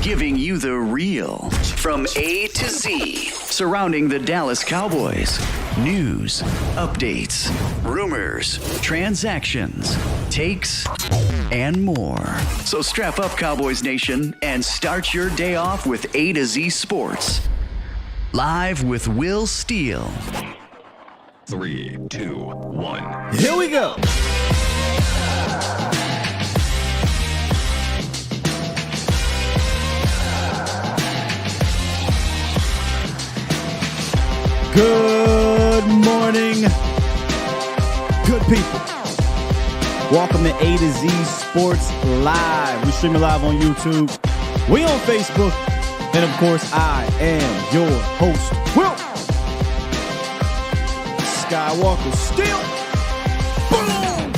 giving you the real from A to Z surrounding the Dallas Cowboys. News, updates, rumors, transactions, takes, and more. So strap up, Cowboys Nation, and start your day off with A to Z Sports. Live with Will Steele. 3, 2, 1. Here we go. Good morning, good people. Welcome to A to Z Sports Live. We stream live on YouTube. We on Facebook. And of course, I am your host, Will Skywalker Steele. Boom!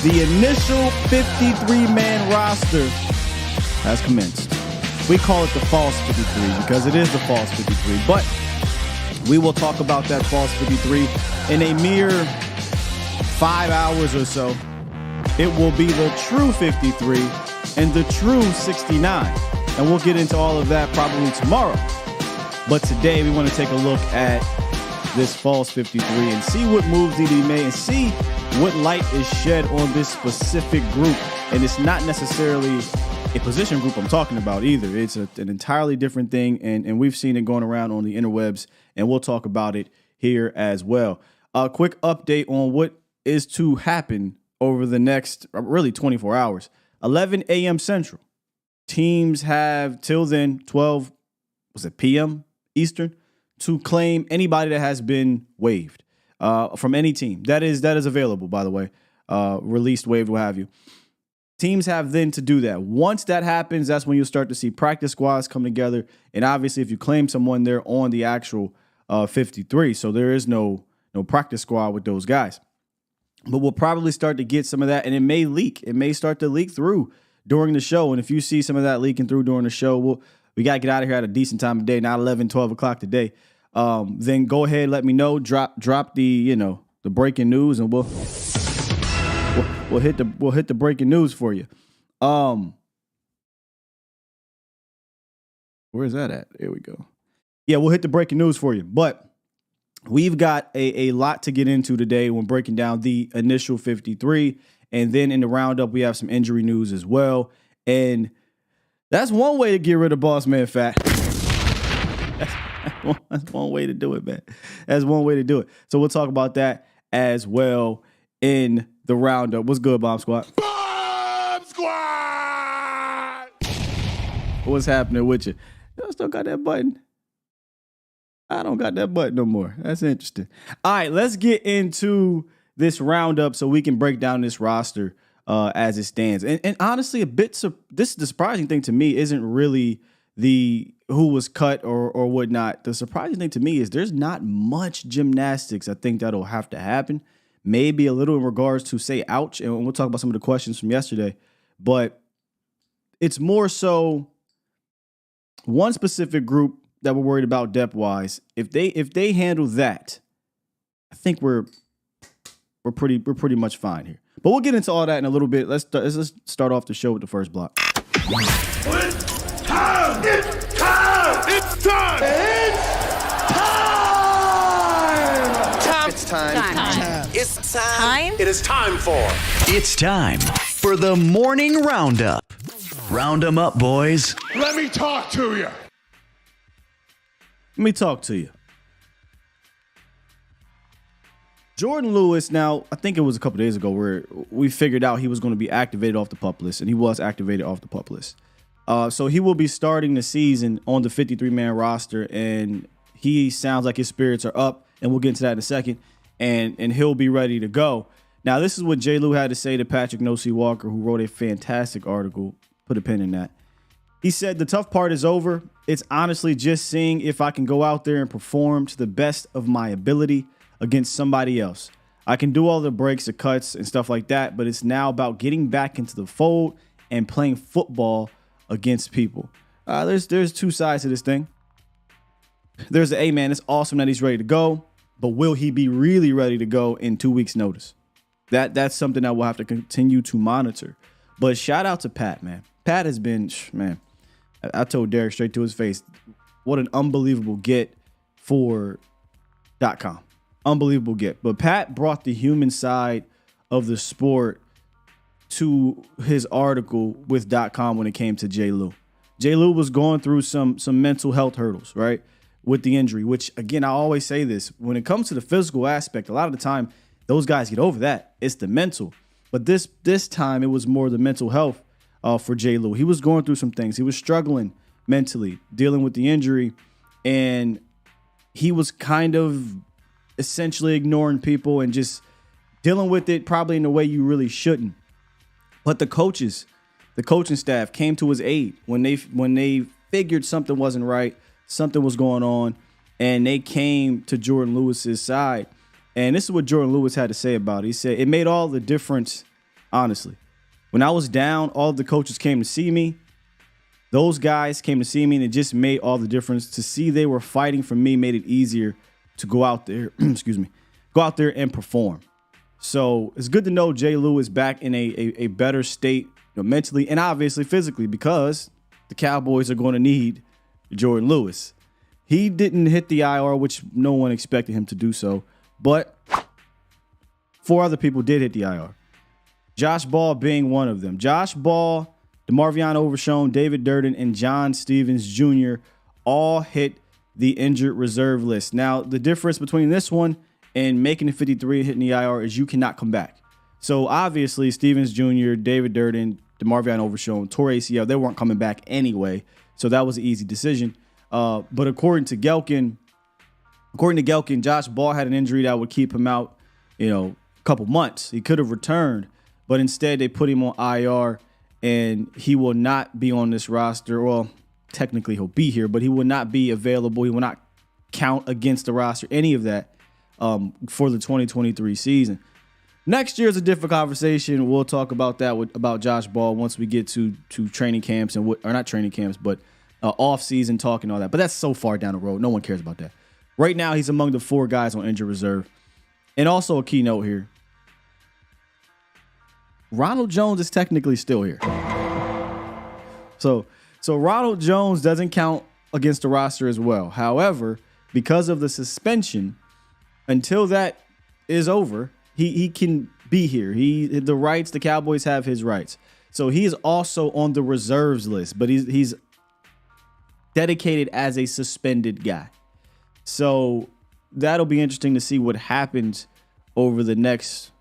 The initial 53-man roster has commenced. We call it the false 53 because it is the false 53. But we will talk about that false 53 in a mere 5 hours or so. It will be the true 53 and the true 69. And we'll get into all of that probably tomorrow. But today we want to take a look at this false 53 and see what moves need to be made and see what light is shed on this specific group. And it's not necessarily a position group I'm talking about either. It's an entirely different thing, and we've seen it going around on the interwebs, and we'll talk about it here as well. A quick update on what is to happen over the next, really 24 hours. 11 a.m. Central. Teams have till then, 12, p.m. Eastern, to claim anybody that has been waived from any team. That is available, by the way. Released, waived, what have you. Teams have then to do that. Once that happens, that's when you'll start to see practice squads come together. And obviously, if you claim someone, they're on the actual 53. So there is no practice squad with those guys. But we'll probably start to get some of that, and it may leak. It may start to leak through during the show. And if you see some of that leaking through during the show, we got to get out of here at a decent time of day, not 11, 12 o'clock today. Then go ahead, let me know. Drop the the breaking news, and we'll hit the breaking news for you. Where is that at? There we go. Yeah, we'll hit the breaking news for you. But we've got a lot to get into today when breaking down the initial 53. And then in the roundup, we have some injury news as well. And that's one way to get rid of Boss Man Fat. That's one way to do it, man. That's one way to do it. So we'll talk about that as well in the roundup. What's good, Bomb Squad? Bomb Squad! What's happening with you? You still got that button? I don't got that button no more. That's interesting. All right, let's get into this roundup so we can break down this roster as it stands. And honestly, the surprising thing to me isn't really the who was cut or whatnot. The surprising thing to me is there's not much gymnastics I think that'll have to happen. Maybe a little in regards to say ouch, and we'll talk about some of the questions from yesterday. But it's more so one specific group that we're worried about depth-wise. If they handle that, I think we're pretty much fine here. But we'll get into all that in a little bit. Let's start off the show with the first block. It's time! It's time! It's time! It's time! It's time! It is time for. It's time for the morning roundup. Round 'em up, boys. Let me talk to you. Let me talk to you. Jordan Lewis, now, I think it was a couple days ago where we figured out he was going to be activated off the PUP list, and he was activated off the PUP list. So he will be starting the season on the 53-man roster, and he sounds like his spirits are up, and we'll get into that in a second, and he'll be ready to go. Now, this is what J. Lou had to say to Patrick No-C Walker, who wrote a fantastic article. Put a pin in that. He said, the tough part is over. It's honestly just seeing if I can go out there and perform to the best of my ability against somebody else. I can do all the breaks, the cuts, and stuff like that, but it's now about getting back into the fold and playing football against people. There's two sides to this thing. There's the, hey man, it's awesome that he's ready to go, but will he be really ready to go in 2 weeks' notice? That's something that we'll have to continue to monitor. But shout out to Pat, man. Pat has been, man, I told Derek straight to his face, what an unbelievable get for .com. Unbelievable get. But Pat brought the human side of the sport to his article with .com when it came to J. Lou. J. Lou was going through some mental health hurdles, right, with the injury, which, again, I always say this. When it comes to the physical aspect, a lot of the time, those guys get over that. It's the mental. But this time, it was more the mental health for J. Lou. He was going through some things. He was struggling mentally, dealing with the injury, and he was kind of essentially ignoring people and just dealing with it probably in a way you really shouldn't. But the coaching staff came to his aid when they figured something wasn't right, something was going on, and they came to Jordan Lewis's side. And this is what Jordan Lewis had to say about it. He said, it made all the difference, honestly. When I was down, all of the coaches came to see me. Those guys came to see me, and it just made all the difference. To see they were fighting for me made it easier to go out there, go out there and perform. So it's good to know J. Lou is back in a better state, mentally and obviously physically, because the Cowboys are going to need Jordan Lewis. He didn't hit the IR, which no one expected him to do so, but 4 other people did hit the IR. Josh Ball being one of them. Josh Ball, DeMarvion Overshown, David Durden, and John Stevens Jr. all hit the injured reserve list. Now, the difference between this one and making the 53 and hitting the IR is you cannot come back. So, obviously, Stevens Jr., David Durden, DeMarvion Overshown, tore ACL. They weren't coming back anyway, so that was an easy decision. But according to Gelkin, Josh Ball had an injury that would keep him out, a couple months. He could have returned, but instead they put him on IR, and he will not be on this roster. Well, technically he'll be here, but he will not be available. He will not count against the roster, any of that, for the 2023 season. Next year is a different conversation. We'll talk about that about Josh Ball once we get to training camps or not training camps, but off-season talk and all that. But that's so far down the road. No one cares about that. Right now, he's among the 4 guys on injured reserve. And also a key note here. Ronald Jones is technically still here. So Ronald Jones doesn't count against the roster as well. However, because of the suspension, until that is over, he can be here. The Cowboys have his rights. So he is also on the reserves list, but he's dedicated as a suspended guy. So that'll be interesting to see what happens over the next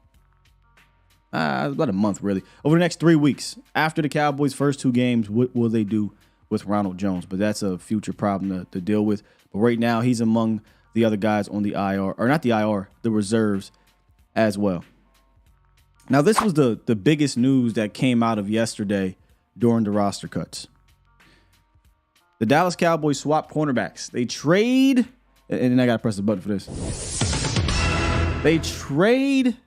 about a month, really. Over the next 3 weeks. After the Cowboys' first 2 games, what will they do with Ronald Jones? But that's a future problem to deal with. But right now, he's among the other guys on the IR, or not the IR, the reserves as well. Now, this was the biggest news that came out of yesterday during the roster cuts. The Dallas Cowboys swap cornerbacks. They trade, and I got to press the button for this. They trade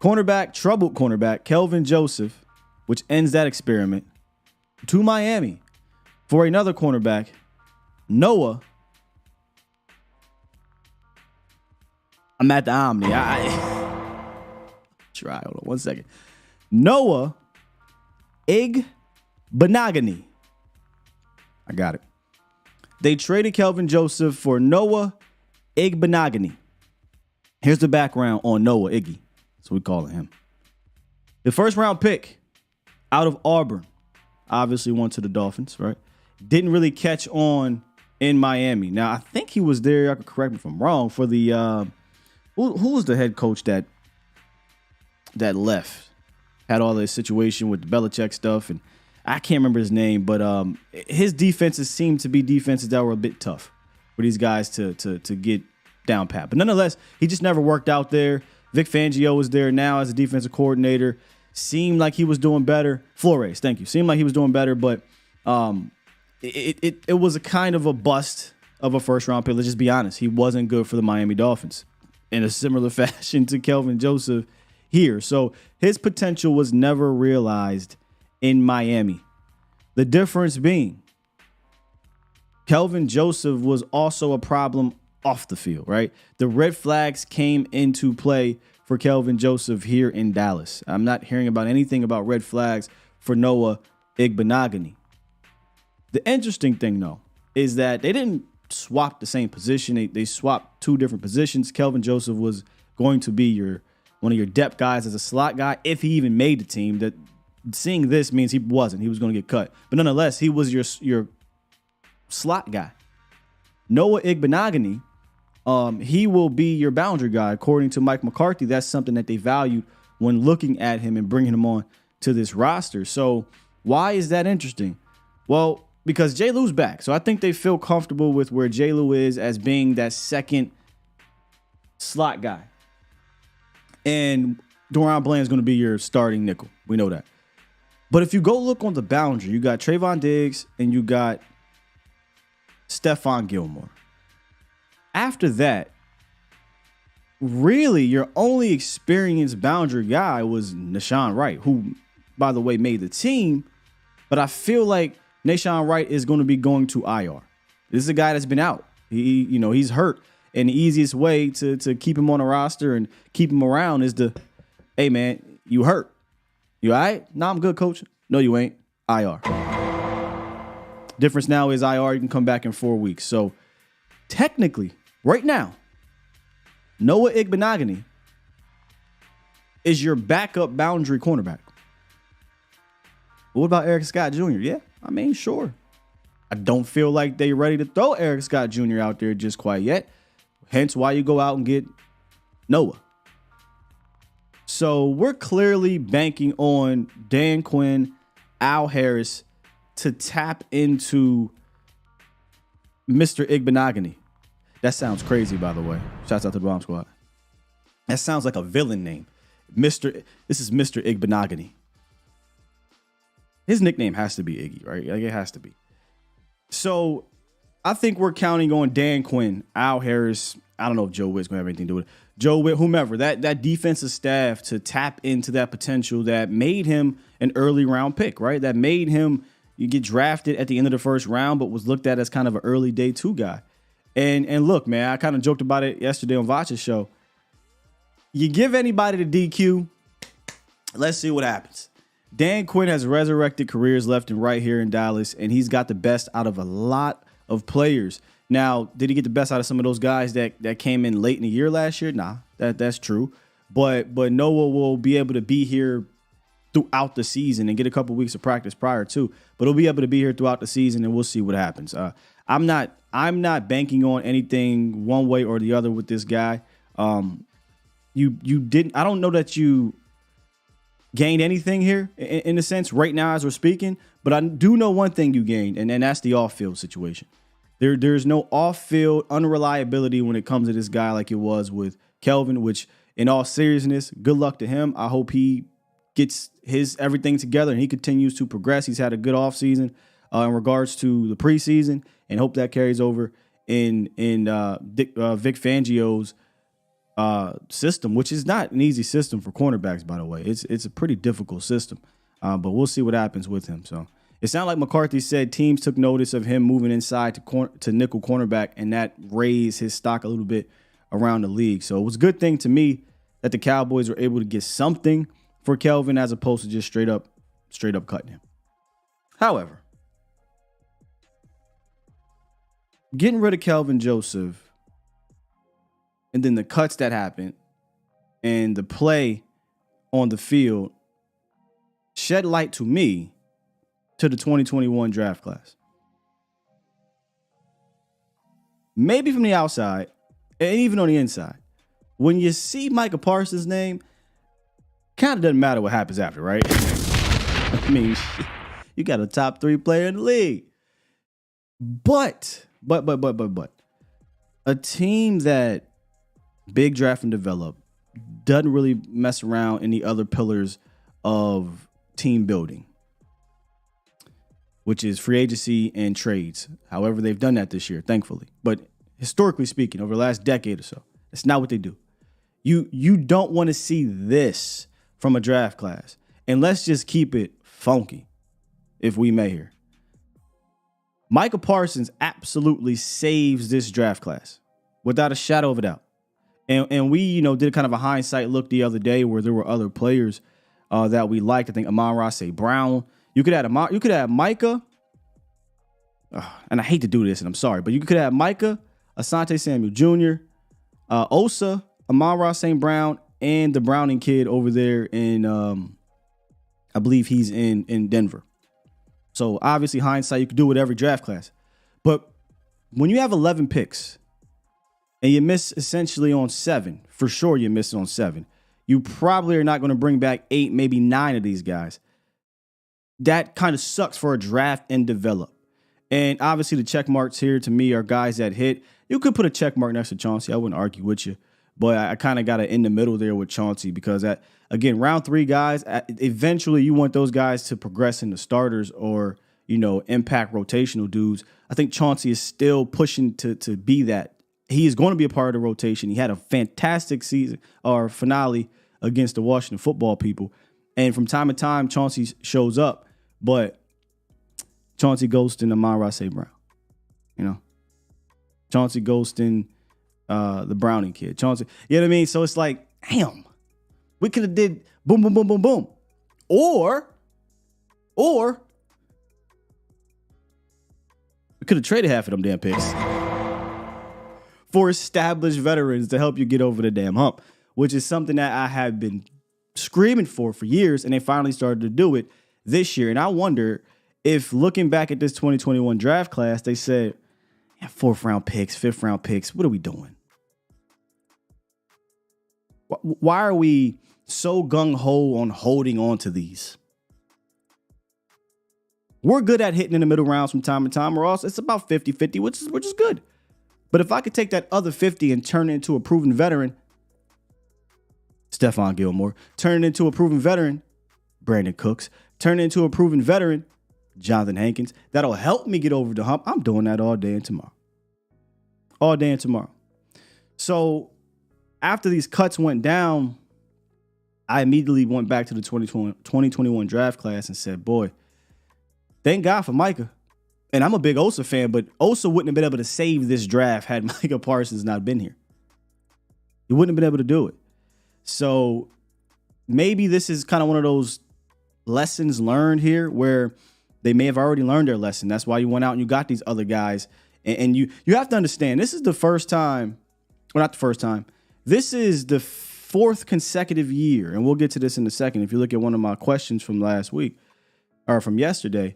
troubled cornerback, Kelvin Joseph, which ends that experiment, to Miami for another cornerback, Noah. I'm at the Omni. Try. Hold on 1 second. Noah Igbenogany. I got it. They traded Kelvin Joseph for Noah Igbenogany. Here's the background on Noah Iggy. That's what we call him. The first round pick out of Auburn. Obviously went to the Dolphins, right? Didn't really catch on in Miami. Now, I think he was there. I could correct me if I'm wrong. For the who was the head coach that left? Had all this situation with the Belichick stuff, and I can't remember his name, but his defenses seemed to be defenses that were a bit tough for these guys to get down pat. But nonetheless, he just never worked out there. Vic Fangio is there now as a defensive coordinator. Seemed like he was doing better. Flores, thank you. Seemed like he was doing better, but it was a kind of a bust of a first-round pick. Let's just be honest. He wasn't good for the Miami Dolphins in a similar fashion to Kelvin Joseph here. So his potential was never realized in Miami. The difference being, Kelvin Joseph was also a problem off the field, right? The red flags came into play for Kelvin Joseph here in Dallas. I'm not hearing about anything about red flags for Noah Igbenogany. The interesting thing, though, is that they didn't swap the same position. They swapped two different positions. Kelvin Joseph was going to be one of your depth guys as a slot guy if he even made the team. That seeing this means he wasn't. He was going to get cut. But nonetheless, he was your slot guy. Noah Igbenogany, he will be your boundary guy. According to Mike McCarthy, that's something that they valued when looking at him and bringing him on to this roster. So why is that interesting? Well, because J. Lou's back. So I think they feel comfortable with where J. Lou is as being that second slot guy. And Dorian Bland is going to be your starting nickel. We know that. But if you go look on the boundary, you got Trayvon Diggs and you got Stephon Gilmore. After that, really your only experienced boundary guy was Nahshon Wright, who, by the way, made the team. But I feel like Nahshon Wright is going to be going to IR. This is a guy that's been out. He's hurt. And the easiest way to keep him on a roster and keep him around is to, hey, man, you hurt. You all right? Nah, I'm good, coach. No, you ain't. IR. Difference now is IR. You can come back in 4 weeks. So technically, right now, Noah Igbenogany is your backup boundary cornerback. But what about Eric Scott Jr.? Yeah, I mean, sure. I don't feel like they're ready to throw Eric Scott Jr. out there just quite yet. Hence why you go out and get Noah. So we're clearly banking on Dan Quinn, Al Harris to tap into Mr. Igbenogany. That sounds crazy, by the way. Shouts out to the Bomb Squad. That sounds like a villain name. This is Mr. Igbenogany. His nickname has to be Iggy, right? Like, it has to be. So I think we're counting on Dan Quinn, Al Harris. I don't know if Joe Witt's going to have anything to do with it. Joe Witt, whomever, that defensive staff to tap into that potential that made him an early round pick, right? That made him, you get drafted at the end of the first round, but was looked at as kind of an early day two guy. And look, man, I kind of joked about it yesterday on Vacha's show. You give anybody the DQ, let's see what happens. Dan Quinn has resurrected careers left and right here in Dallas, and he's got the best out of a lot of players. Now, did he get the best out of some of those guys that came in late in the year last year? Nah, that's true. But Noah will be able to be here throughout the season and get a couple weeks of practice prior to. But he'll be able to be here throughout the season, and we'll see what happens. I'm not banking on anything one way or the other with this guy. You didn't. I don't know that you gained anything here in a sense right now as we're speaking, but I do know one thing you gained, and that's the off-field situation. There's no off-field unreliability when it comes to this guy like it was with Kelvin, which in all seriousness, good luck to him. I hope he gets his everything together and he continues to progress. He's had a good offseason in regards to the preseason, and hope that carries over in Vic Fangio's system, which is not an easy system for cornerbacks, by the way. It's a pretty difficult system, but we'll see what happens with him. So it sounded like McCarthy said teams took notice of him moving inside to nickel cornerback, and that raised his stock a little bit around the league. So it was a good thing to me that the Cowboys were able to get something for Kelvin as opposed to just straight up cutting him. However, getting rid of Kelvin Joseph and then the cuts that happened and the play on the field shed light to me to the 2021 draft class. Maybe from the outside and even on the inside, when you see Micah Parsons' name, kind of doesn't matter what happens after, right? I mean, you got a top 3 player in the league. But a team that big draft and develop doesn't really mess around in the other pillars of team building, which is free agency and trades. However, they've done that this year, thankfully. But historically speaking, over the last decade or so, it's not what they do. You don't want to see this from a draft class. And let's just keep it funky, if we may here. Micah Parsons absolutely saves this draft class, without a shadow of a doubt. And we, did kind of a hindsight look the other day where there were other players that we liked. I think Amon-Ra St. Brown. You could add Micah. And I hate to do this, and I'm sorry, but you could add Micah, Asante Samuel Jr., Osa, Amon-Ra St. Brown, and the Browning kid over there in, I believe he's in Denver. So obviously hindsight, you could do it with every draft class. But when you have 11 picks and you miss essentially on 7, for sure you miss on 7, you probably are not going to bring back 8, maybe 9 of these guys. That kind of sucks for a draft and develop. And obviously the check marks here to me are guys that hit. You could put a check mark next to Chauncey. I wouldn't argue with you. But I kind of got it in the middle there with Chauncey because, again, round 3 guys, eventually you want those guys to progress into starters or, impact rotational dudes. I think Chauncey is still pushing to be that. He is going to be a part of the rotation. He had a fantastic season or finale against the Washington football people. And from time to time, Chauncey shows up. But Chauncey ghosting Amon-Ra St. Brown. Chauncey ghosting the Browning kid. Chauncey, you know what I mean? So it's like, damn, we could have did boom, boom, boom, boom, boom. Or we could have traded half of them damn picks for established veterans to help you get over the damn hump, which is something that I have been screaming for years, and they finally started to do it this year. And I wonder if looking back at this 2021 draft class, they said, 4th round picks, 5th round picks, what are we doing? Why are we so gung-ho on holding on to these? We're good at hitting in the middle rounds from time to time, or else it's about 50-50, which is good. But if I could take that other 50 and turn it into a proven veteran, Stephon Gilmore, turn it into a proven veteran, Brandon Cooks, turn it into a proven veteran, Jonathan Hankins, that'll help me get over the hump. I'm doing that all day and tomorrow. All day and tomorrow. So after these cuts went down, I immediately went back to the 2021 draft class and said, boy, thank God for Micah. And I'm a big Osa fan, but Osa wouldn't have been able to save this draft had Micah Parsons not been here. He wouldn't have been able to do it. So maybe this is kind of one of those lessons learned here where they may have already learned their lesson. That's why you went out and you got these other guys. And you have to understand, this is the first time, well, not the first time. This is the 4th consecutive year, and we'll get to this in a second. If you look at one of my questions from last week or from yesterday,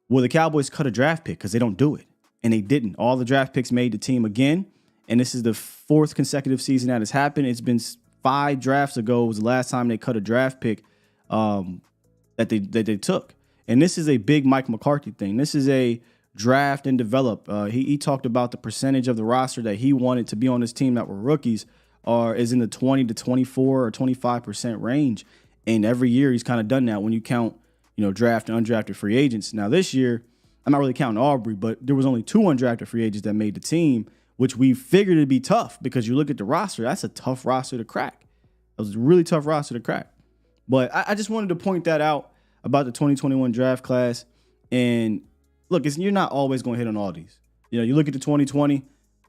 will the Cowboys cut a draft pick? Because they don't do it. And they didn't. All the draft picks made the team again. And this is the 4th consecutive season that has happened. It's been 5 drafts ago was the last time they cut a draft pick that they took. And this is a big Mike McCarthy thing. This is a draft and develop. He talked about the percentage of the roster that he wanted to be on his team that were rookies is in the 20 to 24 or 25% range. And every year he's kind of done that when you count, draft and undrafted free agents. Now this year, I'm not really counting Aubrey, but there was only 2 undrafted free agents that made the team, which we figured it'd be tough because you look at the roster, that's a tough roster to crack. It was a really tough roster to crack. But I just wanted to point that out about the 2021 draft class. And look, you're not always going to hit on all these. You look at the 2020,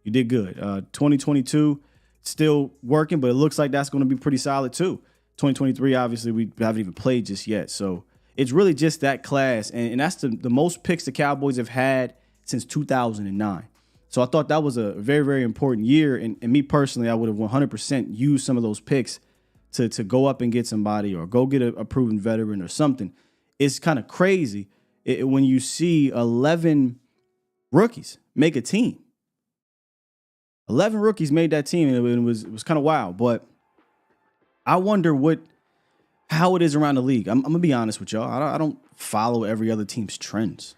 you did good. 2022, still working, but it looks like that's going to be pretty solid too. 2023, obviously, we haven't even played just yet. So it's really just that class. And that's the most picks the Cowboys have had since 2009. So I thought that was a very, very important year. And me personally, I would have 100% used some of those picks to go up and get somebody or go get a proven veteran or something. It's kind of crazy when you see 11 rookies make a team. 11 rookies made that team, and it was kind of wild. But I wonder how it is around the league. I'm gonna be honest with y'all. I don't follow every other team's trends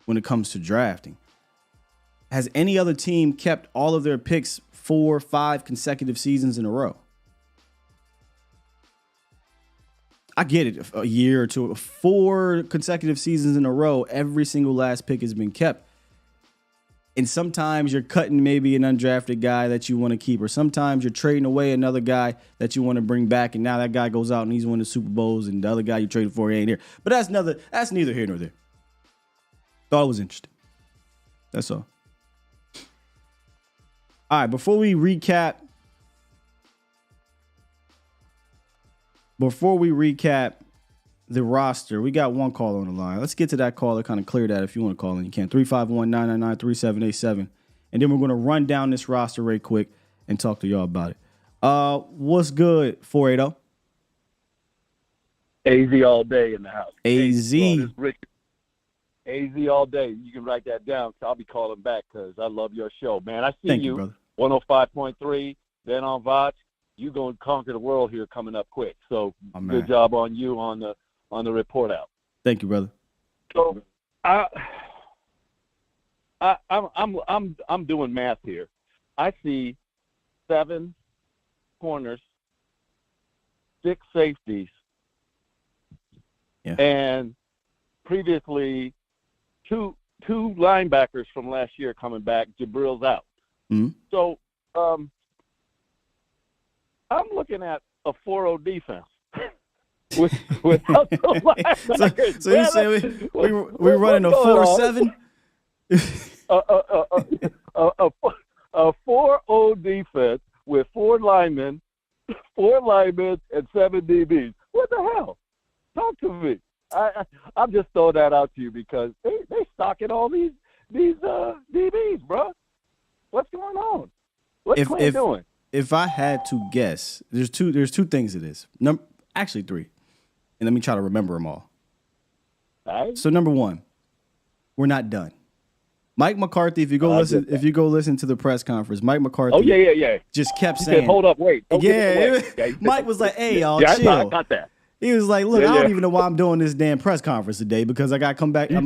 when it comes to drafting. Has any other team kept all of their picks 4 or 5 consecutive seasons in a row? I get it, a year or 2, 4 consecutive seasons in a row, every single last pick has been kept. And sometimes you're cutting maybe an undrafted guy that you want to keep, or sometimes you're trading away another guy that you want to bring back, and now that guy goes out and he's winning Super Bowls, and the other guy you traded for ain't here. But that's neither here nor there. Thought it was interesting. That's all. All right, before we recap before we recap the roster, we got one caller on the line. Let's get to that caller, kind of clear that if you want to call in. You can. 351-999-3787. And then we're going to run down this roster right quick and talk to y'all about it. What's good, 480? AZ all day in the house. AZ. AZ all day. You can write that down. So I'll be calling back because I love your show, man. I see Thank you, brother. 105.3, then on Vox. You're going to conquer the world here coming up quick. So good job on you on the report out. Thank you, brother. So I'm doing math here. I see 7 corners, 6 safeties, and previously two linebackers from last year coming back. Jabril's out. Mm-hmm. So I'm looking at a 4-0 defense without the linebackers. So you say we're running a 4-7? A 4-0 defense with 4 linemen, and 7 DBs. What the hell? Talk to me. I'm just throwing that out to you because they stocking all these DBs, bro. What's going on? What's Quinn doing? If I had to guess, there's two things to this. Actually 3. And let me try to remember them all. Right. So number 1, we're not done. Mike McCarthy, if you go listen to the press conference, Mike McCarthy just kept saying, "Hold up, wait." Mike was like, "Hey, y'all, chill." I got that. He was like, "Look, I don't even know why I'm doing this damn press conference today because I got to come back." He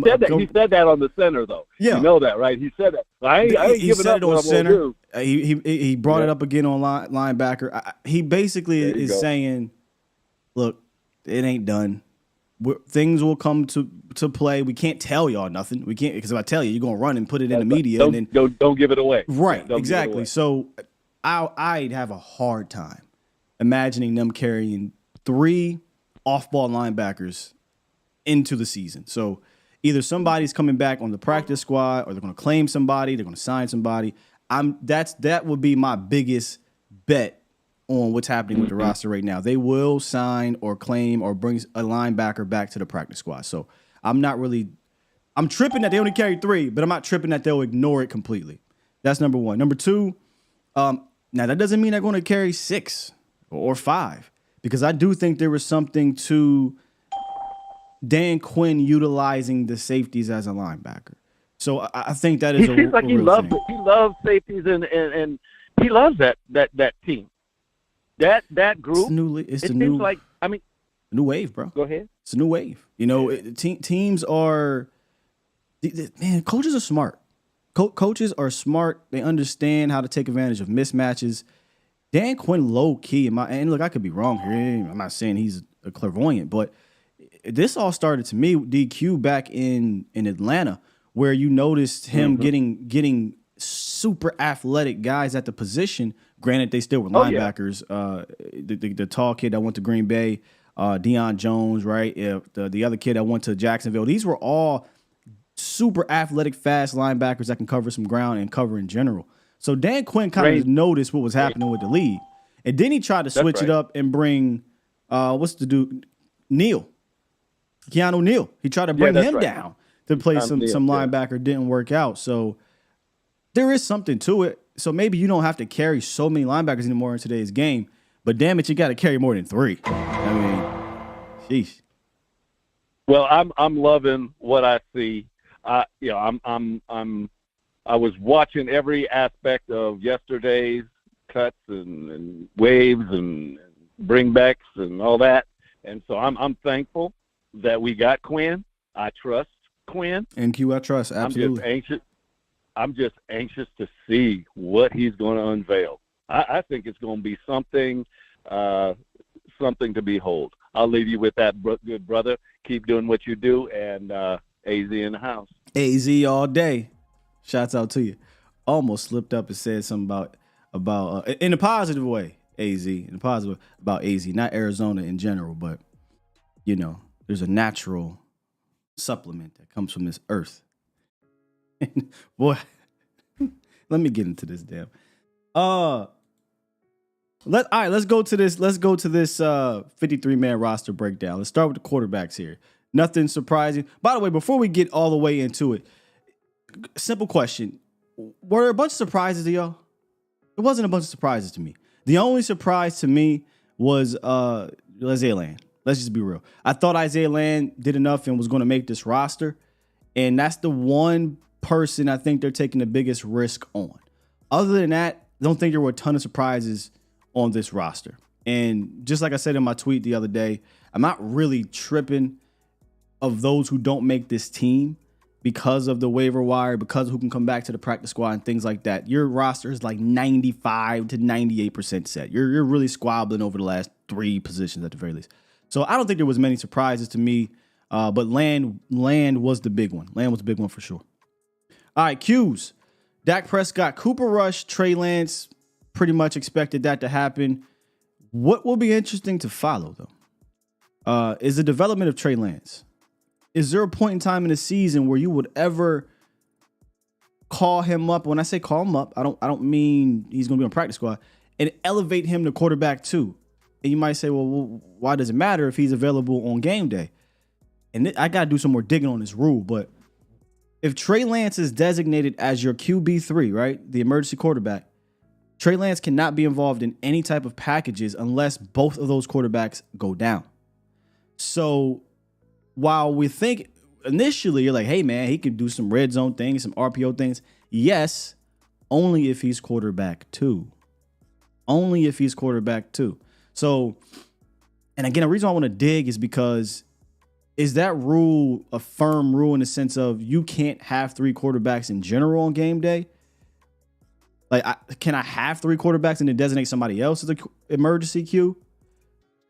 said that on the center, though. Yeah, you know that, right? He said that. I ain't he giving said up it on what center. He brought it up again on linebacker. He basically is saying, "Look, it ain't done. Things will come to play. We can't tell y'all nothing. We can't because if I tell you, you're gonna run and put it in the media. Don't give it away. Right? Exactly. So I'd have a hard time imagining them carrying 3 off-ball linebackers into the season. So either somebody's coming back on the practice squad, or they're going to claim somebody. They're going to sign somebody. That would be my biggest bet on what's happening with the roster right now. They will sign or claim or bring a linebacker back to the practice squad. So I'm tripping that they only carry 3, but I'm not tripping that they'll ignore it completely. That's number 1. Number 2, now that doesn't mean they're going to carry 6 or 5, because I do think there was something to Dan Quinn utilizing the safeties as a linebacker. So I think that is he loves safeties and he loves that team. That group. It's a new wave, bro. Go ahead. It's a new wave. You know, teams are, man, coaches are smart. Coaches are smart. They understand how to take advantage of mismatches. Dan Quinn, low key, and look, I could be wrong here. I'm not saying he's a clairvoyant, but this all started to me, DQ, back in Atlanta, where you noticed him getting super athletic guys at the position. Granted, they still were linebackers. The tall kid that went to Green Bay, Deion Jones, right? The other kid that went to Jacksonville. These were all super athletic, fast linebackers that can cover some ground and cover in general. So Dan Quinn kind of noticed what was happening with the league. And then he tried to switch it up and bring, what's the dude? Keanu Neal. He tried to bring him down to play some linebacker. Didn't work out. So there is something to it. So maybe you don't have to carry so many linebackers anymore in today's game. But damn it, you got to carry more than 3. I mean, sheesh. Well, I'm loving what I see. I was watching every aspect of yesterday's cuts and waves and bringbacks and all that, and so I'm thankful that we got Quinn. I trust Quinn. NQ, I trust, absolutely. I'm just anxious to see what he's going to unveil. I think it's going to be something to behold. I'll leave you with that, good brother. Keep doing what you do, and AZ in the house. AZ all day. Shouts out to you. Almost slipped up and said something about in a positive way, AZ, in a positive about AZ, not Arizona in general, but you know, there's a natural supplement that comes from this earth. Boy, let me get into this damn. Let's go to this 53-man roster breakdown. Let's start with the quarterbacks here. Nothing surprising. By the way, before we get all the way into it, simple question. Were there a bunch of surprises to y'all? It wasn't a bunch of surprises to me. The only surprise to me was Isaiah Land. Let's just be real. I thought Isaiah Land did enough and was going to make this roster. And that's the one person I think they're taking the biggest risk on. Other than that, I don't think there were a ton of surprises on this roster. And just like I said in my tweet the other day, I'm not really tripping of those who don't make this team because of the waiver wire, because of who can come back to the practice squad and things like that. Your roster is like 95 to 98% set. You're really squabbling over the last 3 positions at the very least. So I don't think there was many surprises to me, but Land was the big one. Land was the big one for sure. All right, Q's. Dak Prescott, Cooper Rush, Trey Lance, pretty much expected that to happen. What will be interesting to follow, though, is the development of Trey Lance. Is there a point in time in the season where you would ever call him up? When I say call him up, I don't mean he's going to be on practice squad, and elevate him to quarterback 2. And you might say, well, why does it matter if he's available on game day? And I got to do some more digging on this rule. But if Trey Lance is designated as your QB3, right, the emergency quarterback, Trey Lance cannot be involved in any type of packages unless both of those quarterbacks go down. So while we think initially you're like, hey, man, he could do some red zone things, some RPO things. Yes, only if he's quarterback 2. Only if he's quarterback 2. So, and again, the reason I want to dig is because is that rule a firm rule in the sense of you can't have 3 quarterbacks in general on game day? Like, can I have 3 quarterbacks and then designate somebody else as an emergency Q?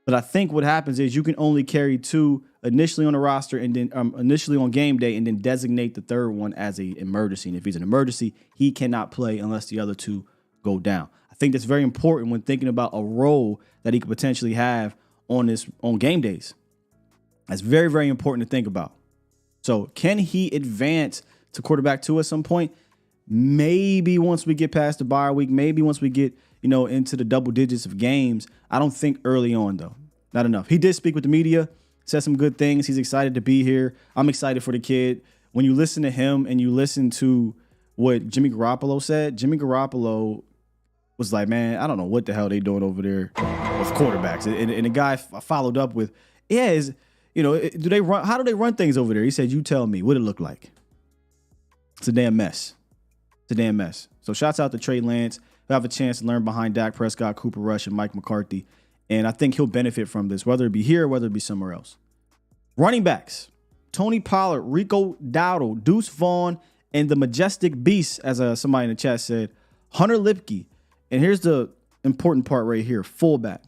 But I think what happens is you can only carry 2 initially on the roster and then initially on game day and then designate the third one as an emergency. And if he's an emergency, he cannot play unless the other 2 go down. I think that's very important when thinking about a role that he could potentially have on game days. That's very, very important to think about. So can he advance to quarterback 2 at some point? Maybe once we get past the bye week, maybe once we get, into the double digits of games. I don't think early on, though. Not enough. He did speak with the media, said some good things. He's excited to be here. I'm excited for the kid. When you listen to him and you listen to what Jimmy Garoppolo said, Jimmy Garoppolo was like, man, I don't know what the hell they doing over there with quarterbacks. And the guy followed up with, do they run? How do they run things over there? He said, you tell me what it looked like. It's a damn mess. So shouts out to Trey Lance, who have a chance to learn behind Dak Prescott, Cooper Rush, and Mike McCarthy. And I think he'll benefit from this, whether it be here, whether it be somewhere else. Running backs, Tony Pollard, Rico Dowdle, Deuce Vaughn, and the majestic beast, as somebody in the chat said, Hunter Lipke. And here's the important part right here, fullback.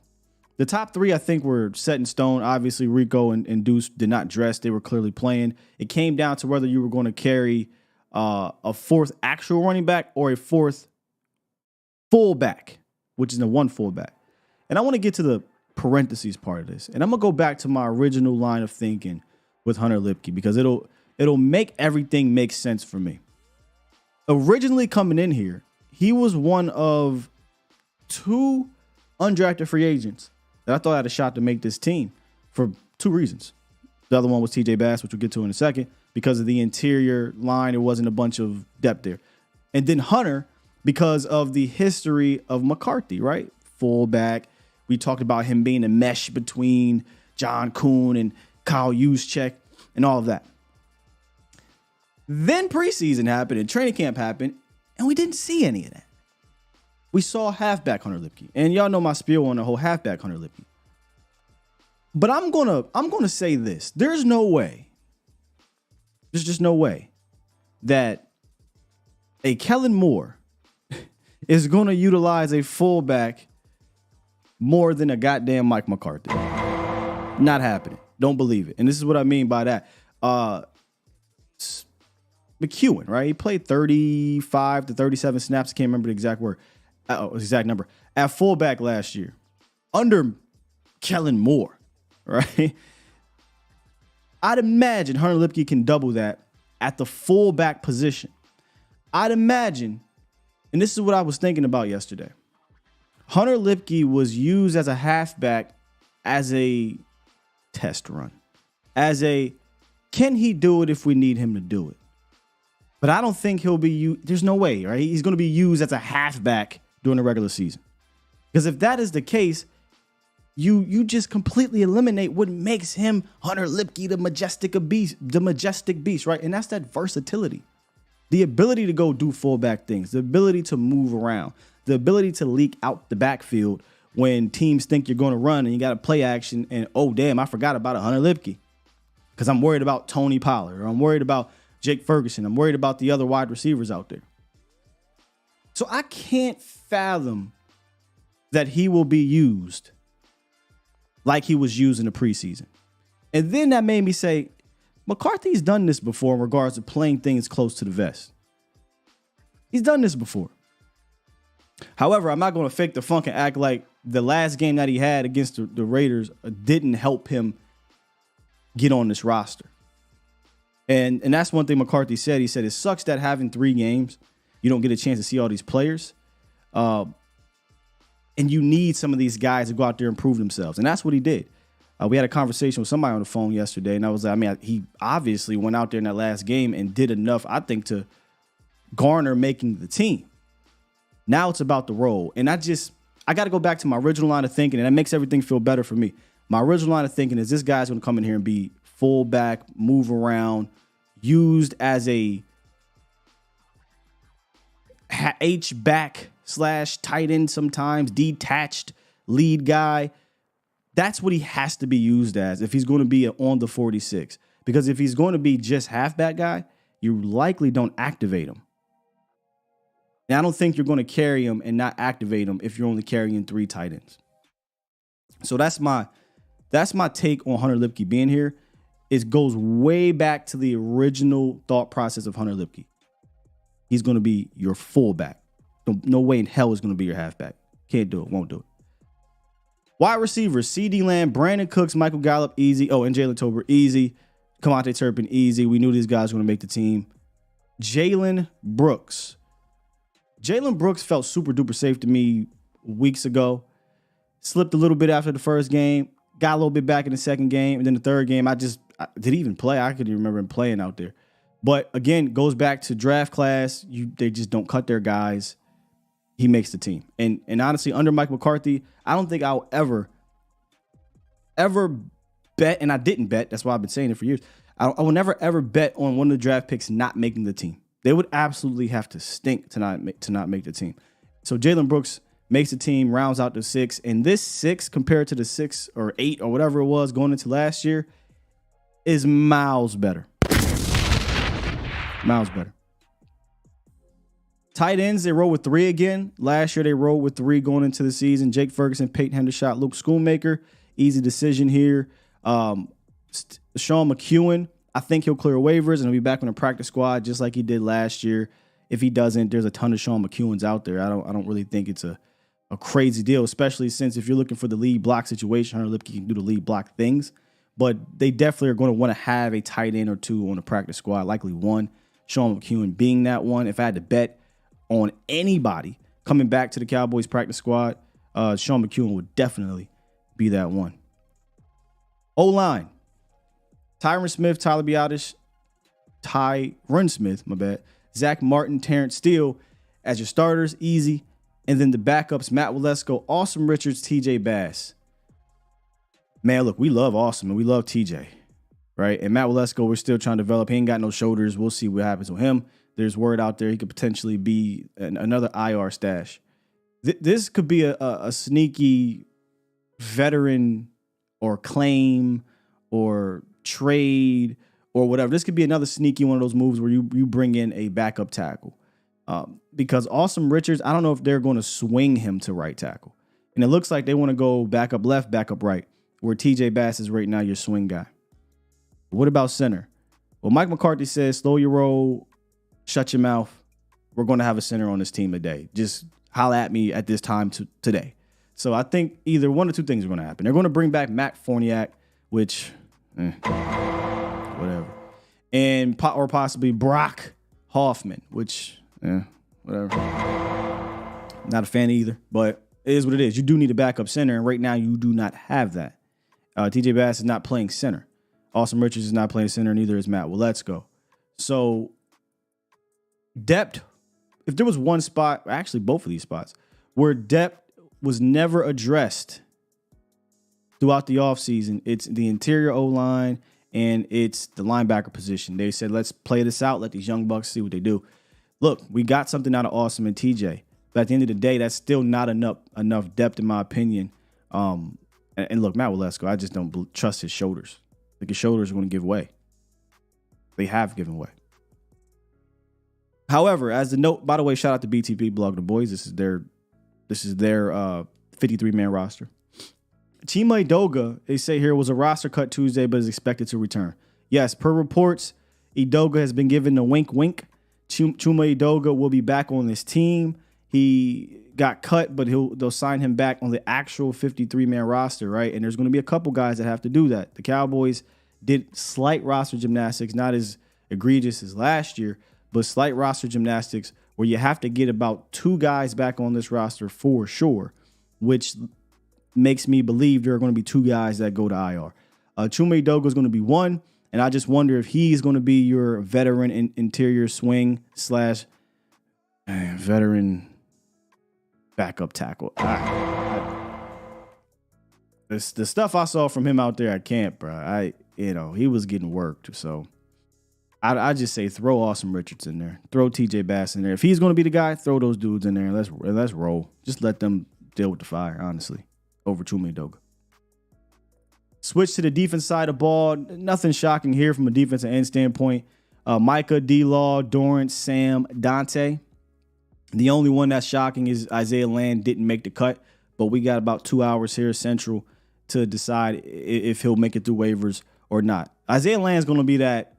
The top 3, I think, were set in stone. Obviously, Rico and Deuce did not dress. They were clearly playing. It came down to whether you were going to carry a 4th actual running back or a 4th fullback, which is the 1 fullback. And I want to get to the parentheses part of this. And I'm going to go back to my original line of thinking with Hunter Lipke because it'll make everything make sense for me. Originally coming in here, he was one of 2 undrafted free agents that I thought had a shot to make this team for 2 reasons. The other one was TJ Bass, which we'll get to in a second, because of the interior line. There wasn't a bunch of depth there. And then Hunter, because of the history of McCarthy, right? Fullback. We talked about him being a mesh between John Kuhn and Kyle Juszczyk and all of that. Then preseason happened and training camp happened, and we didn't see any of that. We saw halfback Hunter Lipke. And y'all know my spiel on the whole halfback Hunter Lipke. But I'm gonna say this. There's just no way that a Kellen Moore is gonna utilize a fullback more than a goddamn Mike McCarthy. Not happening. Don't believe it. And this is what I mean by that. McEwen, right? He played 35 to 37 snaps. I can't remember the exact number at fullback last year under Kellen Moore, right? I'd imagine Hunter Lipke can double that at the fullback position. I'd imagine, and this is what I was thinking about yesterday. Hunter Lipke was used as a halfback as a test run. Can he do it if we need him to do it? But I don't think he'll be used. There's no way, right? He's going to be used as a halfback during the regular season. Because if that is the case, you just completely eliminate what makes him Hunter Lipke, the majestic beast, right? And that's that versatility. The ability to go do fullback things, the ability to move around, the ability to leak out the backfield when teams think you're going to run and you got a play action and, oh, damn, I forgot about a Hunter Lipke because I'm worried about Tony Pollard or I'm worried about Jake Ferguson. I'm worried about the other wide receivers out there. So I can't fathom that he will be used like he was used in the preseason. And then that made me say, McCarthy's done this before in regards to playing things close to the vest. He's done this before. However, I'm not going to fake the funk and act like the last game that he had against the Raiders didn't help him get on this roster. And that's one thing McCarthy said. He said, it sucks that having 3 games, you don't get a chance to see all these players. And you need some of these guys to go out there and prove themselves. And that's what he did. We had a conversation with somebody on the phone yesterday, and I was like, he obviously went out there in that last game and did enough, I think, to garner making the team. Now it's about the role. And I got to go back to my original line of thinking, and that makes everything feel better for me. My original line of thinking is this guy's going to come in here and be fullback, move around, used as a H-back / tight end sometimes, detached lead guy. That's what he has to be used as if he's going to be on the 46. Because if he's going to be just halfback guy, you likely don't activate him. Now, I don't think you're going to carry him and not activate him if you're only carrying 3 tight ends. So that's my take on Hunter Lipke being here. It goes way back to the original thought process of Hunter Lipke. He's going to be your fullback. No way in hell is going to be your halfback. Can't do it. Won't do it. Wide receivers, CeeDee Lamb, Brandon Cooks, Michael Gallup, easy. Oh, and Jalen Tolbert, easy. Kamante Turpin, easy. We knew these guys were going to make the team. Jalen Brooks. Jalen Brooks felt super duper safe to me weeks ago. Slipped a little bit after the first game. Got a little bit back in the second game. And then the third game, did he even play? I couldn't even remember him playing out there. But again, goes back to draft class. They just don't cut their guys. He makes the team. And honestly, under Mike McCarthy, I don't think I'll ever bet, and I didn't bet. That's why I've been saying it for years. I will never, ever bet on one of the draft picks not making the team. They would absolutely have to stink to not make the team. So Jalen Brooks makes the team, rounds out to 6. And this 6 compared to the 6 or 8 or whatever it was going into last year is miles better. Miles better. Tight ends, they roll with 3 again. Last year, they rolled with 3 going into the season. Jake Ferguson, Peyton Hendershot, Luke Schoonmaker. Easy decision here. Shawn McCoy, I think he'll clear waivers and he'll be back on the practice squad just like he did last year. If he doesn't, there's a ton of Shawn McCoy's out there. I don't really think it's a crazy deal, especially since if you're looking for the lead block situation, Hunter Lipke can do the lead block things. But they definitely are going to want to have a tight end or 2 on the practice squad, likely 1. Shawn McCoy being that one. If I had to bet on anybody coming back to the Cowboys practice squad, Shawn McCoy would definitely be that one. O-line. Tyron Smith, Tyler Biadasz, Tyron Smith, Zach Martin, Terrence Steele as your starters, easy. And then the backups, Matt Waletzko, Austin Richards, TJ Bass. Man, look, we love Austin and we love TJ, right? And Matt Waletzko, we're still trying to develop. He ain't got no shoulders. We'll see what happens with him. There's word out there he could potentially be another IR stash. This could be a sneaky veteran or claim or trade or whatever. This could be another sneaky one of those moves where you bring in a backup tackle. Because Austin Richards, I don't know if they're going to swing him to right tackle. And it looks like they want to go backup left, backup right, where TJ Bass is right now your swing guy. What about center? Well, Mike McCarthy says, slow your roll, shut your mouth. We're going to have a center on this team today. Just holla at me at this time today. So I think either one or 2 things are going to happen. They're going to bring back Matt Forniak, which, whatever. Or possibly Brock Hoffman, which, whatever. Not a fan either. But It is what it is. You do need a backup center, and right now you do not have that. TJ Bass is not playing center. Austin Richards is not playing center, neither is Matt Waletzko. So depth, if there was one spot, actually both of these spots, where depth was never addressed throughout the offseason, it's the interior O-line and it's the linebacker position. They said, let's play this out, let these young bucks see what they do. Look, we got something out of Austin and TJ. But at the end of the day, that's still not enough depth, in my opinion. And look, Matt Waletzko, I just don't trust his shoulders. Like, his shoulders are going to give way. They have given way. However, as the note, by the way, shout out to BTP Blog the Boys. This is their 53-man roster. Chima Edoga, they say here, was a roster cut Tuesday, but is expected to return. Yes, per reports, Edoga has been given the wink. Chuma Edoga will be back on this team. He got cut, but they'll sign him back on the actual 53-man roster, right? And there's going to be a couple guys that have to do that. The Cowboys did slight roster gymnastics, not as egregious as last year, but slight roster gymnastics where you have to get about 2 guys back on this roster for sure, which makes me believe there are going to be 2 guys that go to IR. Chuma Edoga is going to be one, and I just wonder if he's going to be your veteran interior swing / veteran backup tackle. The stuff I saw from him out there at camp, bro, he was getting worked. So I just say throw Austin Richards in there, throw TJ Bass in there. If he's going to be the guy, throw those dudes in there. Let's roll. Just let them deal with the fire, honestly, over Chuma Edoga. Switch to the defense side of the ball. Nothing shocking here from a defensive end standpoint. Micah, D-Law, Dorrance, Sam, Dante. The only one that's shocking is Isaiah Land didn't make the cut, but we got about 2 hours here central to decide if he'll make it through waivers or not. Isaiah Land's going to be that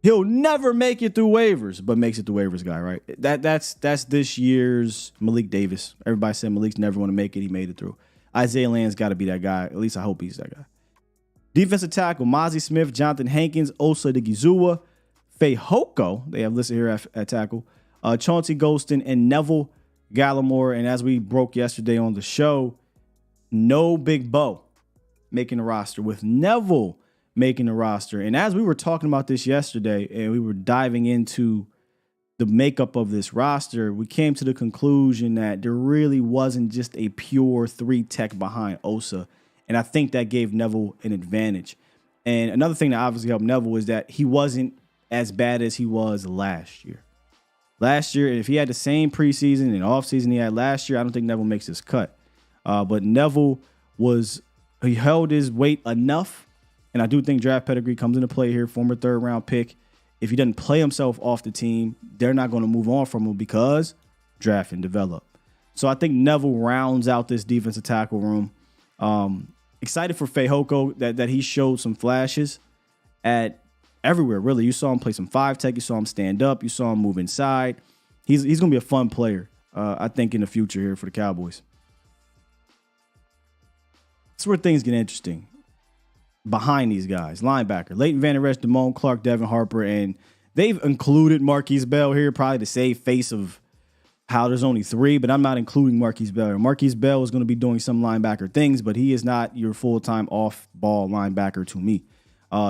he'll never make it through waivers, but makes it through waivers guy, right? That's this year's Malik Davis. Everybody said Malik's never going to make it. He made it through. Isaiah Land's got to be that guy. At least I hope he's that guy. Defensive tackle, Mozzie Smith, Jonathan Hankins, Osa Digizua, Fehoko, they have listed here at tackle, Chauncey Golston, and Neville Gallimore. And as we broke yesterday on the show, no Big Bo making the roster, with Neville making the roster. And as we were talking about this yesterday and we were diving into the makeup of this roster, we came to the conclusion that there really wasn't just a pure 3-tech behind Osa. And I think that gave Neville an advantage. And another thing that obviously helped Neville is that he wasn't as bad as he was last year. Last year, if he had the same preseason and offseason he had last year, I don't think Neville makes his cut. But Neville he held his weight enough. And I do think draft pedigree comes into play here. Former 3rd-round pick. If he doesn't play himself off the team, they're not going to move on from him because draft and develop. So I think Neville rounds out this defensive tackle room. Excited for Fehoko that he showed some flashes at everywhere, really. You saw him play some 5-tech. You saw him stand up. You saw him move inside. He's going to be a fun player, I think, in the future here for the Cowboys. That's where things get interesting. Behind these guys, linebacker, Leighton Vander Esch, Damone Clark, Devin Harper, and they've included Marquise Bell here, probably to save face of how there's only 3, but I'm not including Marquise Bell. Marquise Bell is going to be doing some linebacker things, but he is not your full-time off-ball linebacker to me.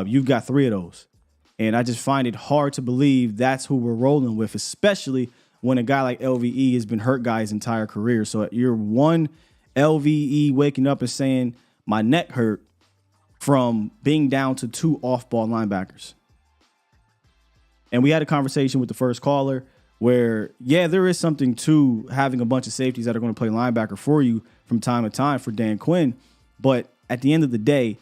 You've got 3 of those, and I just find it hard to believe that's who we're rolling with, especially when a guy like LVE has been hurt guy his entire career. So you're one LVE waking up and saying, my neck hurt, from being down to 2 off-ball linebackers. And we had a conversation with the first caller where, yeah, there is something to having a bunch of safeties that are going to play linebacker for you from time to time for Dan Quinn. But at the end of the day,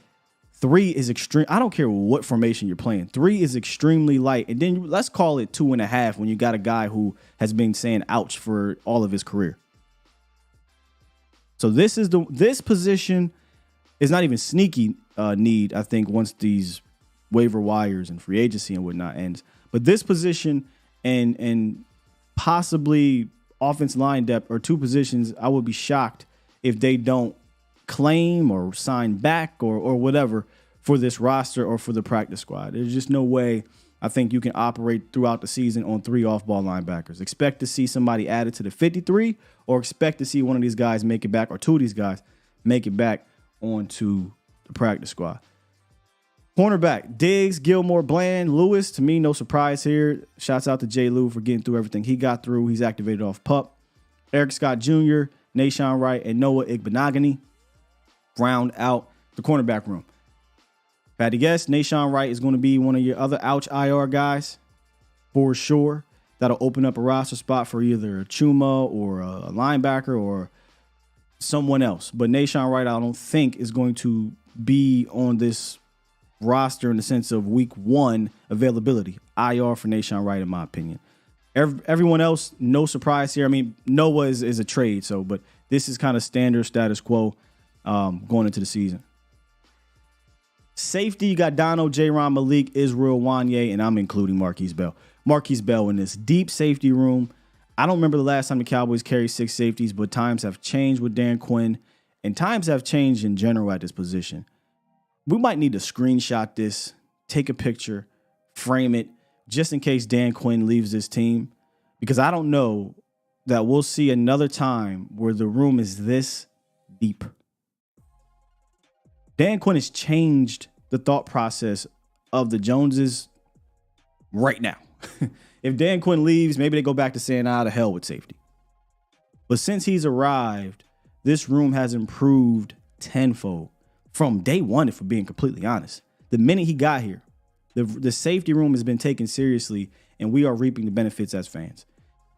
3 is extreme. I don't care what formation you're playing. 3 is extremely light. And then let's call it 2.5 when you got a guy who has been saying ouch for all of his career. So this position is not even sneaky need, I think, once these waiver wires and free agency and whatnot ends. But this position and possibly offensive line depth are 2 positions I would be shocked if they don't claim or sign back or whatever for this roster or for the practice squad. There's just no way I think you can operate throughout the season on 3 off-ball linebackers. Expect to see somebody added to the 53, or expect to see one of these guys make it back, or 2 of these guys make it back onto the practice squad. Cornerback, Diggs, Gilmore, Bland, Lewis. To me, no surprise here. Shouts out to Jay Lou for getting through everything he got through. He's activated off PUP. Eric Scott Jr., Nashawn Wright, and Noah Igbenogany round out the cornerback room. If I had to guess, Nashawn Wright is going to be one of your other ouch IR guys for sure. That'll open up a roster spot for either a Chuma or a linebacker or someone else. But Nashawn Wright, I don't think, is going to be on this roster in the sense of week 1 availability. IR for Nashawn Wright, in my opinion. Everyone else, no surprise here. I mean, Noah is a trade, but this is kind of standard status quo going into the season. Safety, you got Dono, J-Ron, Malik, Israel, Wanye, and I'm including Marquise Bell. Marquise Bell in this deep safety room. I don't remember the last time the Cowboys carried 6 safeties, but times have changed with Dan Quinn, and times have changed in general at this position. We might need to screenshot this, take a picture, frame it, just in case Dan Quinn leaves this team, because I don't know that we'll see another time where the room is this deep. Dan Quinn has changed the thought process of the Joneses right now. If Dan Quinn leaves, maybe they go back to saying, to hell with safety. But since he's arrived, this room has improved tenfold from day one, if we're being completely honest. The minute he got here, the safety room has been taken seriously, and we are reaping the benefits as fans.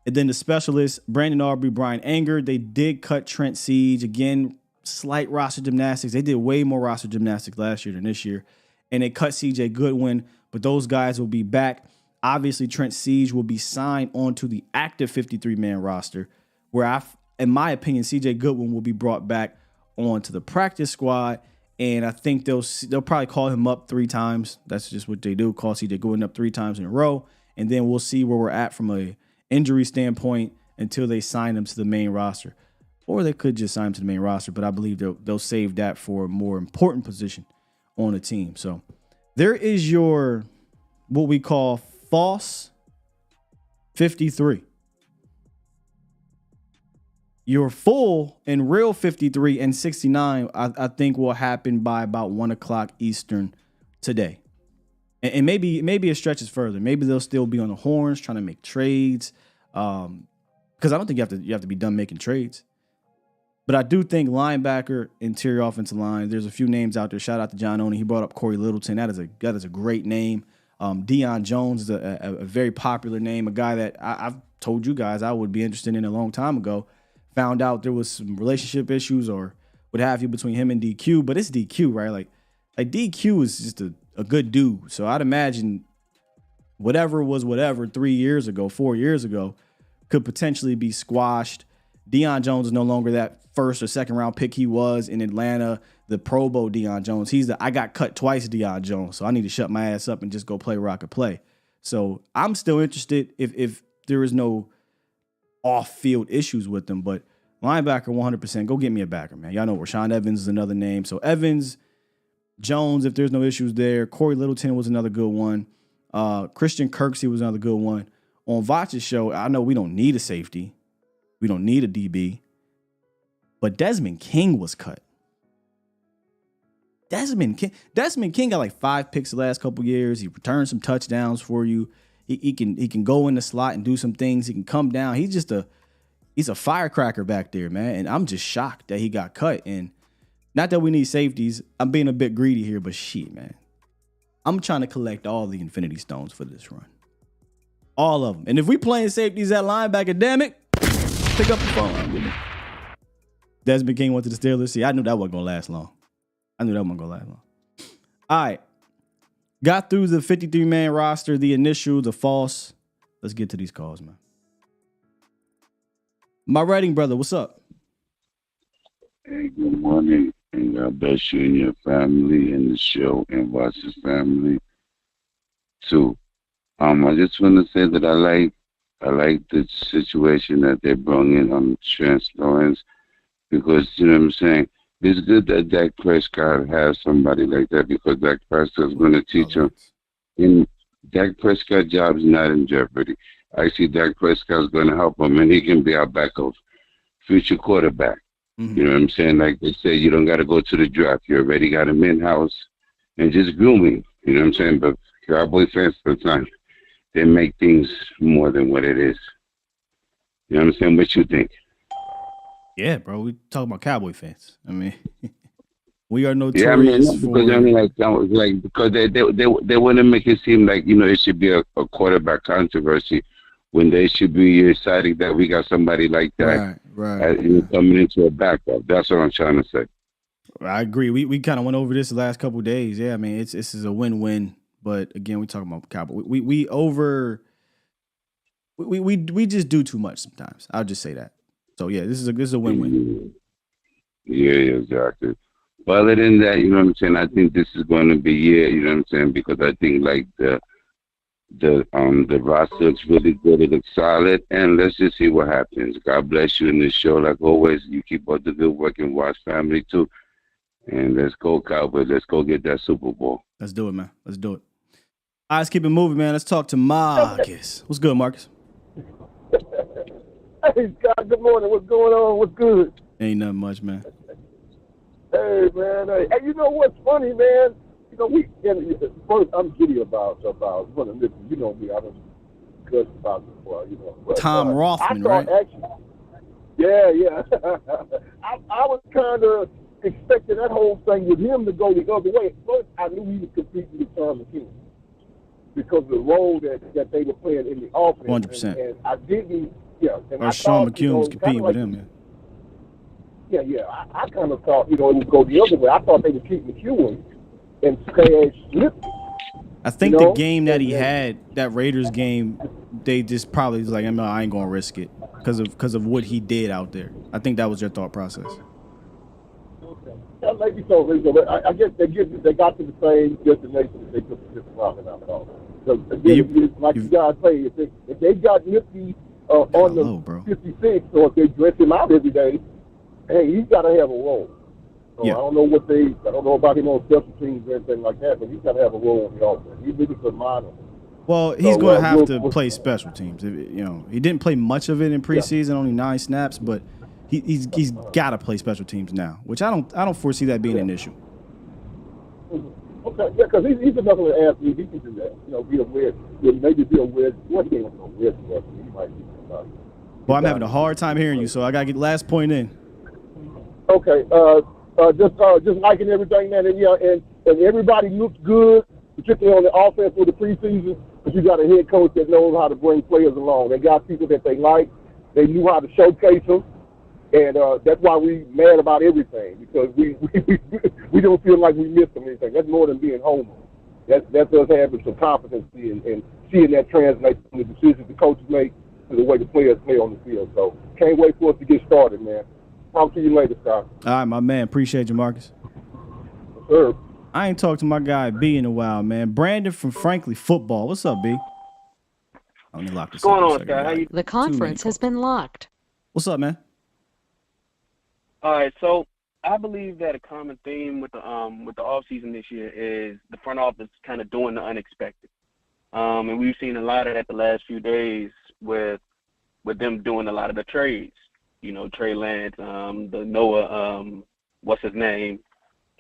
And then the specialists, Brandon Aubrey, Brian Anger, they did cut Trent Siege. Again, slight roster gymnastics. They did way more roster gymnastics last year than this year. And they cut CJ Goodwin, but those guys will be back. Obviously, Trent Siege will be signed onto the active 53-man roster, where in my opinion, CJ Goodwin will be brought back onto the practice squad. And I think they'll probably call him up 3 times. That's just what they do, call CJ Goodwin up 3 times in a row. And then we'll see where we're at from a injury standpoint until they sign him to the main roster. Or they could just sign him to the main roster, but I believe they'll save that for a more important position on the team. So there is your, what we call false 53. Your full and real 53 and 69, I think, will happen by about 1 o'clock Eastern today. And maybe it stretches further. Maybe they'll still be on the horns trying to make trades. Because I don't think you have to be done making trades. But I do think linebacker, interior offensive line, there's a few names out there. Shout out to John Oney. He brought up Corey Littleton. That is a great name. Deion Jones is a very popular name, a guy that I've told you guys I would be interested in a long time ago. Found out there was some relationship issues or what have you between him and DQ, but it's DQ, right? Like DQ is just a good dude. So I'd imagine whatever was whatever 3 years ago, 4 years ago, could potentially be squashed. Deion Jones is no longer that first or second round pick he was in Atlanta, the Pro Bowl Deion Jones. He's the I got cut twice Deion Jones, so I need to shut my ass up and just go play where I could play. So I'm still interested if there is no off-field issues with them, but linebacker 100%, go get me a backer, man. Y'all know Rashaan Evans is another name. So Evans, Jones, if there's no issues there. Corey Littleton was another good one. Christian Kirksey was another good one. On Vach's show, I know we don't need a safety. We don't need a DB. But Desmond King was cut. Desmond King got like 5 picks the last couple years. He returned some touchdowns for you. He can go in the slot and do some things. He can come down. He's a firecracker back there, man. And I'm just shocked that he got cut. And not that we need safeties. I'm being a bit greedy here, but shit, man. I'm trying to collect all the Infinity Stones for this run. All of them. And if we playing safeties at linebacker, damn it, pick up the phone. Desmond King went to the Steelers. See, I knew that wasn't going to last long. All right. Got through the 53-man roster, the initial, the false. Let's get to these calls, man. My writing brother, what's up? Hey, good morning, and God bless you and your family and the show and Watch's family too. I just want to say that I like the situation that they brought in on Trent Lawrence, because you know what I'm saying. It's good that Dak Prescott has somebody like that, because Dak Prescott is going to teach him Dak Prescott's job is not in jeopardy. I see Dak Prescott's going to help him, and he can be our backup future quarterback. Mm-hmm. You know what I'm saying? Like they say, you don't got to go to the draft. You already got him in-house and just grooming. You know what I'm saying? But Cowboy fans sometimes, they make things more than what it is. You know what I'm saying? What you think? Yeah, bro. We talking about Cowboy fans. I mean, we are notorious because they want to make it seem like, you know, it should be a quarterback controversy when they should be excited that we got somebody like that coming into a backup. That's what I'm trying to say. I agree. We kind of went over this the last couple of days. Yeah, I mean, this is a win-win. But again, we talking about Cowboy. We just do too much sometimes. I'll just say that. So yeah, this is a win-win. Yeah, exactly. But other than that, you know what I'm saying, I think this is going to be you know what I'm saying, because I think like the roster looks really good, it looks solid, and let's just see what happens. God bless you in this show, like always. You keep up the good work and watch family too. And let's go, Cowboys. Let's go get that Super Bowl. Let's do it, man. Let's do it. All right, let's keep it moving, man. Let's talk to Marcus. What's good, Marcus? Hey, Scott, good morning. What's going on? What's good? Ain't nothing much, man. Hey, man. Hey, you know what's funny, man? You know, first, I'm giddy about one of the, you know me, I don't discuss about it before, you know. But, Tom Rothman, right? Actually, yeah. I was kind of expecting that whole thing with him to go the other way. First, I knew he was competing with Shawn McCoy because of the role that they were playing in the offense. 100%. And I didn't, and I Shawn thought, McCoy was competing with him, yeah. Yeah. I kind of thought, it would go the other way. I thought they would keep McCoy and stash Lipton. I think the game that he had, that Raiders game, they just probably was like, I ain't gonna risk it because of what he did out there. I think that was their thought process. Okay. That may be so. But I guess they got to the same destination that they took the different route, and I thought. So again, like you guys say, if they got Nipsey on the 56, or if they dress him out every day, hey, he's got to have a role. So I don't know about him on special teams or anything like that, but he's got to have a role in the offense. Even if it's a minor. Well, he's going to have to play special teams. You know, he didn't play much of it in preseason, only 9 snaps, but he's got to play special teams now, which I don't foresee that being an issue. Okay, yeah, because he's another athlete. He can do that. You know, be a weird, maybe be a weird. What he ain't no weird stuff. He might be somebody. Well, I'm having a hard time hearing you, so I got to get last point in. Okay, just liking everything, man, and everybody looks good, particularly on the offense for the preseason. But you got a head coach that knows how to bring players along. They got people that they like. They knew how to showcase them, and that's why we mad about everything, because we don't feel like we missed them anything. That's more than being homer. That's us having some competency and seeing that translate from the decisions the coaches make to the way the players play on the field. So can't wait for us to get started, man. Talk to you later, Scott. All right, my man. Appreciate you, Marcus. Yes, sir. I ain't talked to my guy B in a while, man. Brandon from Frankly Football. What's up, B? Let me lock this up. What's going on, Scott? The conference has been locked. What's up, man? All right, so I believe that a common theme with the offseason this year is the front office kind of doing the unexpected. And we've seen a lot of that the last few days with them doing a lot of the trades. You know, Trey Lance, the Noah, what's his name,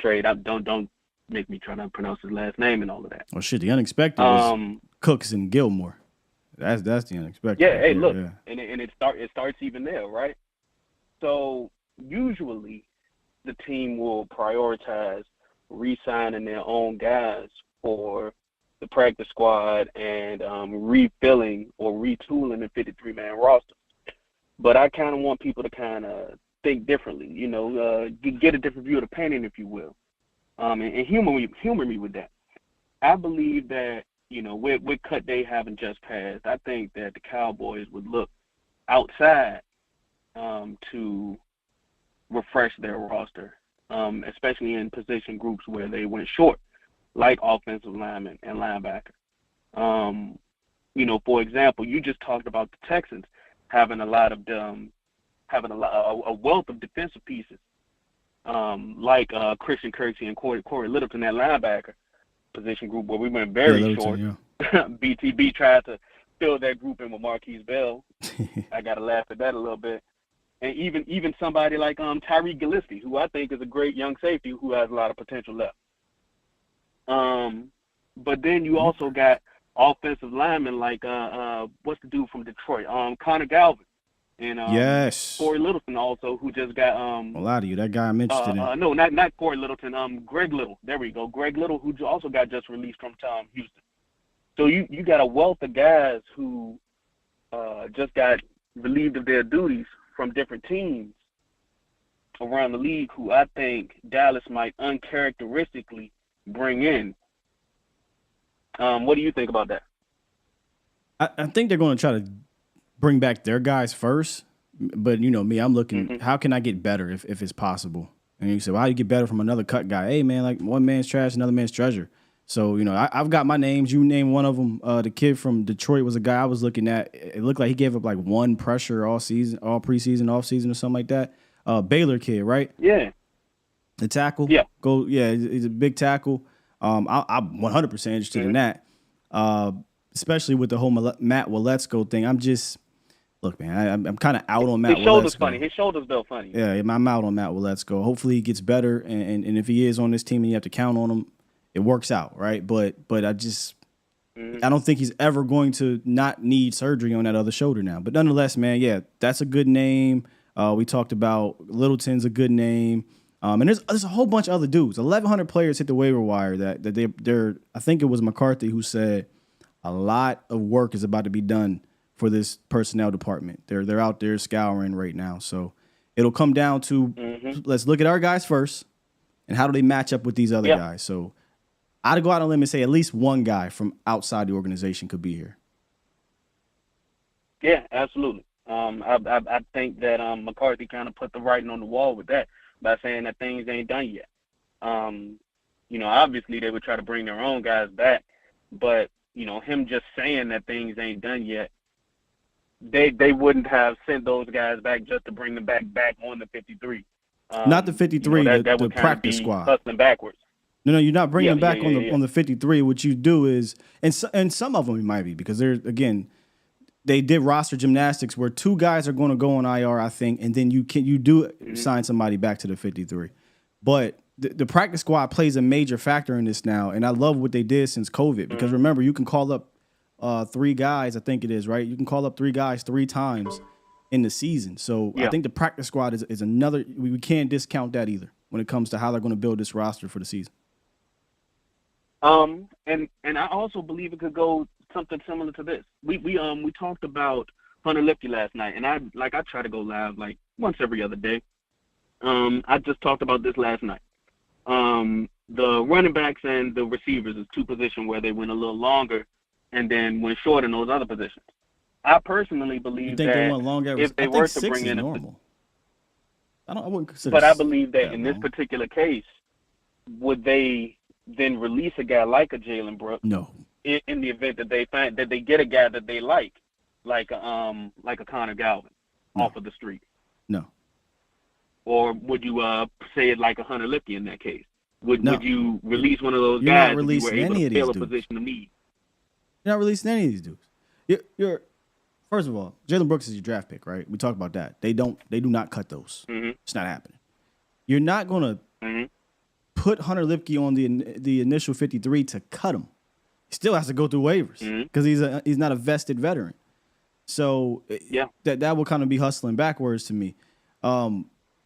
trade. Don't make me try to pronounce his last name and all of that. Oh shit, the unexpected was Cooks and Gilmore. That's the unexpected. Yeah, hey, look, and it starts even there, right? So usually the team will prioritize re-signing their own guys for the practice squad and refilling or retooling the 53-man roster. But I kind of want people to kind of think differently, you know, get a different view of the painting, if you will, and humor me with that. I believe that, you know, with cut day having just passed, I think that the Cowboys would look outside to refresh their roster, especially in position groups where they went short, like offensive linemen and linebacker. You know, for example, you just talked about the Texans having a wealth of defensive pieces, like Christian Kirksey and Corey Littleton, that linebacker position group, where we went very short. BTB tried to fill that group in with Marquise Bell. I got to laugh at that a little bit. And even somebody like Tyree Gillespie, who I think is a great young safety who has a lot of potential left. But then you also got offensive linemen like what's the dude from Detroit? Connor Galvin. And yes, Corey Littleton also, who just got a lot of you. That guy I'm interested in. No, not Corey Littleton. Greg Little. There we go. Greg Little, who also got just released from Houston. So you got a wealth of guys who just got relieved of their duties from different teams around the league, who I think Dallas might uncharacteristically bring in. What do you think about that? I think they're going to try to bring back their guys first, but you know me, I'm looking, how can I get better if it's possible? And you say, well, how do you get better from another cut guy? Hey, man, like one man's trash, another man's treasure. So, you know, I've got my names. You name one of them. The kid from Detroit was a guy I was looking at. It looked like he gave up like one pressure all season, all preseason, off season or something like that. Baylor kid, right? Yeah. The tackle? Yeah. He's a big tackle. I'm 100% interested in that, especially with the whole Matt Waletzko thing. Look, man, I'm kind of out on Matt Waletzko. His shoulder's built funny. Yeah, I'm out on Matt Waletzko. Hopefully he gets better, and if he is on this team and you have to count on him, it works out, right? But I don't think he's ever going to not need surgery on that other shoulder now. But nonetheless, man, yeah, that's a good name. We talked about Littleton's a good name. And there's a whole bunch of other dudes. 1,100 players hit the waiver wire that they're I think it was McCarthy who said a lot of work is about to be done for this personnel department. They're out there scouring right now. So it'll come down to let's look at our guys first and how do they match up with these other guys. So I'd go out on a limb and say at least one guy from outside the organization could be here. Yeah, absolutely. I think that McCarthy kind of put the writing on the wall with that by saying that things ain't done yet. You know, obviously they would try to bring their own guys back, but, you know, him just saying that things ain't done yet, they wouldn't have sent those guys back just to bring them back on the 53. Not the 53, you know, that the would practice be squad. Hustling backwards. No, you're not bringing them back on the 53. What you do is, and some of them you might be, because they did roster gymnastics where two guys are going to go on IR, I think, and then you do sign somebody back to the 53. But the practice squad plays a major factor in this now, and I love what they did since COVID, because remember, you can call up three guys, I think it is, right? You can call up three guys 3 times in the season. So I think the practice squad is another, we can't discount that either when it comes to how they're going to build this roster for the season. And I also believe it could go something similar to this. We talked about Hunter Lipke last night, and I try to go live like once every other day. I just talked about this last night. The running backs and the receivers is 2 positions where they went a little longer and then went short in those other positions. I personally believe that they went longer, if they were to bring in normal. I wouldn't consider. But I believe that in this particular case, would they then release a guy like a Jalen Brooks? No. In the event that they find that they get a guy that they like a Connor Galvin off of the street. No. Or would you say it like a Hunter Lipke in that case? Would you release one of those guys if you were able to fill a position of need? You're not releasing any of these dudes. You're first of all, Jalen Brooks is your draft pick, right? We talked about that. They do not cut those. It's not happening. You're not gonna put Hunter Lipke on the initial 53 to cut him. He still has to go through waivers because he's not a vested veteran. So that will kind of be hustling backwards to me.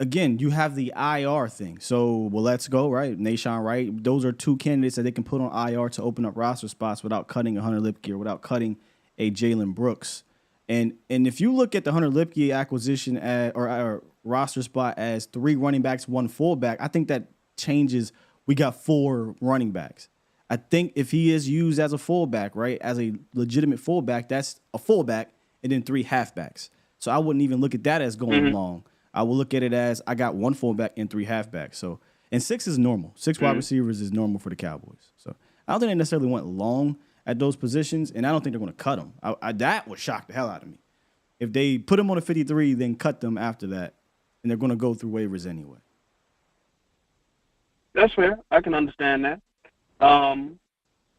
Again, you have the IR thing. So let's go, right? Nashawn Wright. Those are 2 candidates that they can put on IR to open up roster spots without cutting a Hunter Lipke or without cutting a Jalen Brooks. And if you look at the Hunter Lipke acquisition or roster spot as 3 running backs, 1 fullback, I think that changes. We got 4 running backs. I think if he is used as a fullback, right, as a legitimate fullback, that's a fullback and then 3 halfbacks. So I wouldn't even look at that as going long. I will look at it as I got 1 fullback and 3 halfbacks. So, and 6 is normal. 6 wide receivers is normal for the Cowboys. So I don't think they necessarily went long at those positions, and I don't think they're going to cut them. That would shock the hell out of me. If they put them on a 53, then cut them after that, and they're going to go through waivers anyway. That's fair. I can understand that.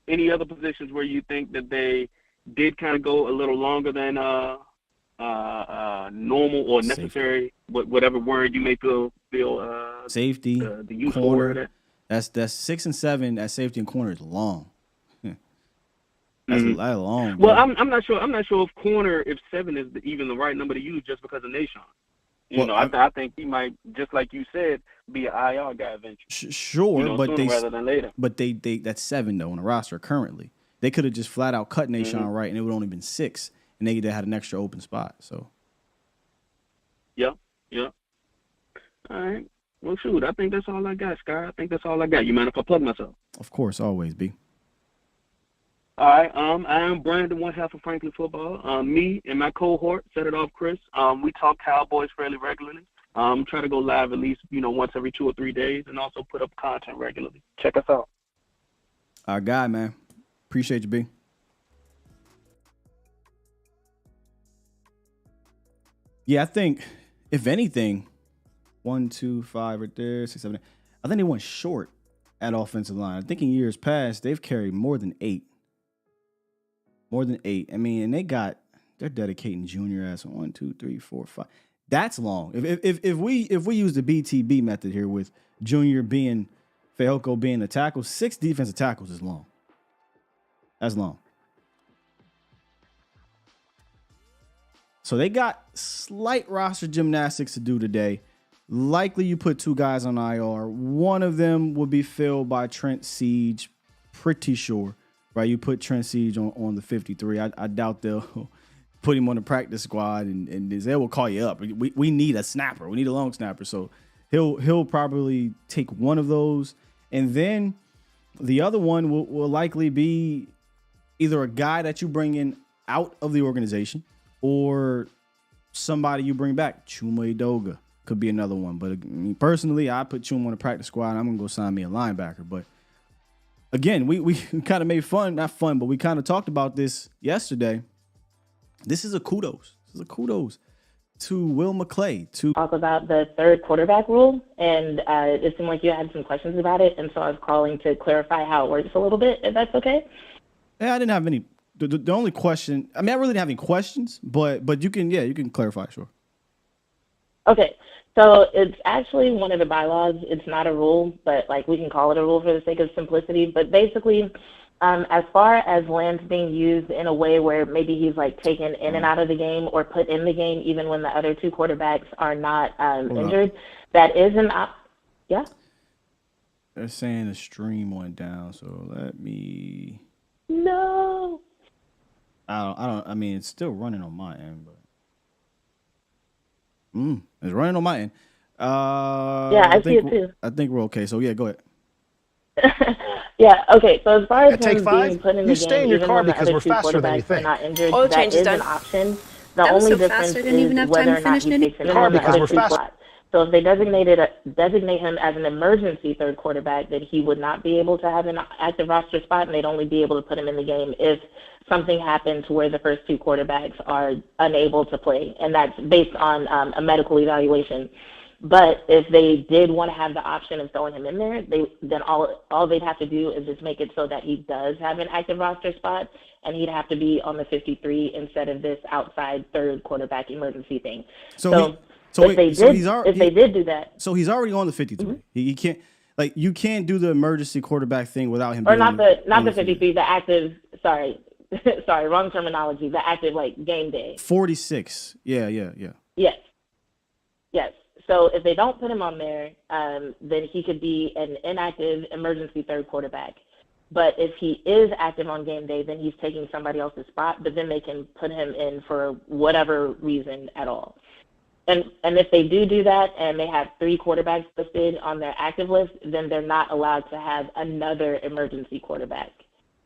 any other positions where you think that they did kind of go a little longer than normal or necessary, whatever word you may feel safety, the use corner. for that. That's 6 and 7 at safety and corner is long. That's long. Well, bro. I'm not sure. I'm not sure if 7 is even the right number to use just because of Nation. I think he might, just like you said, be an IR guy eventually. Sure, but sooner rather than later. But they that's 7 though on the roster currently. They could have just flat out cut Nation right, and it would only been 6, and they had an extra open spot. So. Yeah. All right. Well, shoot, I think that's all I got, Sky. I think that's all I got. You mind if I plug myself? Of course, always, B. All right. I am Brandon, one half of Franklin Football. Me and my cohort, Set It Off Chris, we talk Cowboys fairly regularly. Try to go live at least, once every 2 or 3 days, and also put up content regularly. Check us out. Our guy, man. Appreciate you, B. Yeah, I think, if anything, 1, 2, 5 right there, 6, 7, 8. I think they went short at offensive line. I think in years past, they've carried more than 8. More than 8. I mean, and they're dedicating junior as 1, 2, 3, 4, 5. That's long. If we use the BTB method here with junior being Fehoko being the tackle, 6 defensive tackles is long. That's long. So they got slight roster gymnastics to do today. Likely you put 2 guys on IR. One of them will be filled by Trent Siege. Pretty sure. Right, you put Trent Siege on the 53. I doubt they'll put him on the practice squad, and they will call you up. We need a snapper. We need a long snapper. So he'll probably take one of those, and then the other one will likely be either a guy that you bring in out of the organization or somebody you bring back. Chuma Edoga could be another one. But personally, I put Chuma on the practice squad. I'm gonna go sign me a linebacker, but. Again, we kind of made not fun, but we kind of talked about this yesterday. This is a kudos. This is a kudos to Will McClay. To talk about the third quarterback rule, and it seemed like you had some questions about it, and so I was calling to clarify how it works a little bit, if that's okay. Yeah, I didn't have any. The only question, I really didn't have any questions, but you can clarify, sure. Okay. So it's actually one of the bylaws. It's not a rule, but we can call it a rule for the sake of simplicity. But basically, as far as Lance being used in a way where maybe he's taken in and out of the game or put in the game even when the other 2 quarterbacks are not injured, that is an yeah. They're saying the stream went down, so let me. No. I mean, it's still running on my end, but. It's running on my end. Yeah, I see it too. I think we're okay. So, yeah, go ahead. Yeah, okay. So as far as him being put in the game, stay in your car because we're faster than you think. Not injured, that is an option. The only difference is whether or not he takes it on the other 2 slots. So if they designate him as an emergency third quarterback, then he would not be able to have an active roster spot, and they'd only be able to put him in the game if something happens where the first 2 quarterbacks are unable to play, and that's based on a medical evaluation. But if they did want to have the option of throwing him in there, then all they'd have to do is just make it so that he does have an active roster spot, and he'd have to be on the 53 instead of this outside third quarterback emergency thing. If they did do that, so he's already on the 53. Mm-hmm. He can't you can't do the emergency quarterback thing without him. Or not the 53, the active. Sorry, wrong terminology. The active game day. 46. Yeah. Yes. So if they don't put him on there, then he could be an inactive emergency third quarterback. But if he is active on game day, then he's taking somebody else's spot. But then they can put him in for whatever reason at all. And if they do that and they have 3 quarterbacks listed on their active list, then they're not allowed to have another emergency quarterback.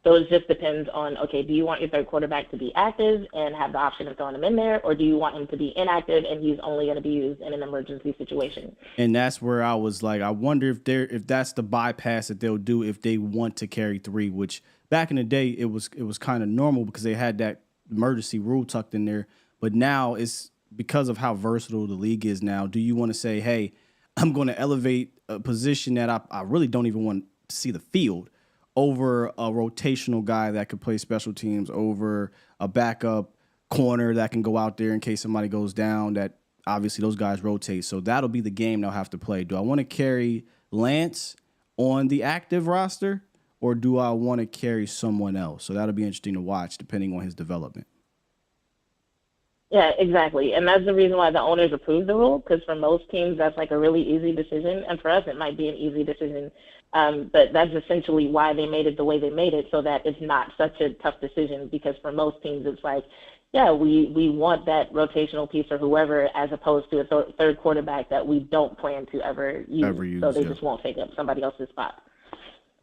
So it just depends on, okay, do you want your third quarterback to be active and have the option of throwing him in there, or do you want him to be inactive and he's only going to be used in an emergency situation? And that's where I was I wonder if that's the bypass that they'll do if they want to carry 3, which back in the day it was kind of normal because they had that emergency rule tucked in there. But now it's because of how versatile the league is now. Do you want to say, hey, I'm going to elevate a position that I really don't even want to see the field? over a rotational guy that could play special teams, over a backup corner that can go out there in case somebody goes down. That obviously those guys rotate. So that'll be the game they'll have to play. Do I want to carry Lance on the active roster, or do I want to carry someone else? So that'll be interesting to watch depending on his development. Yeah, exactly. And that's the reason why the owners approved the rule, because for most teams, that's like a really easy decision. And for us, it might be an easy decision. But that's essentially why they made it the way they made it, so that it's not such a tough decision, because for most teams, it's like, yeah, we want that rotational piece or whoever, as opposed to a third quarterback that we don't plan to ever use. So they just won't take up somebody else's spot.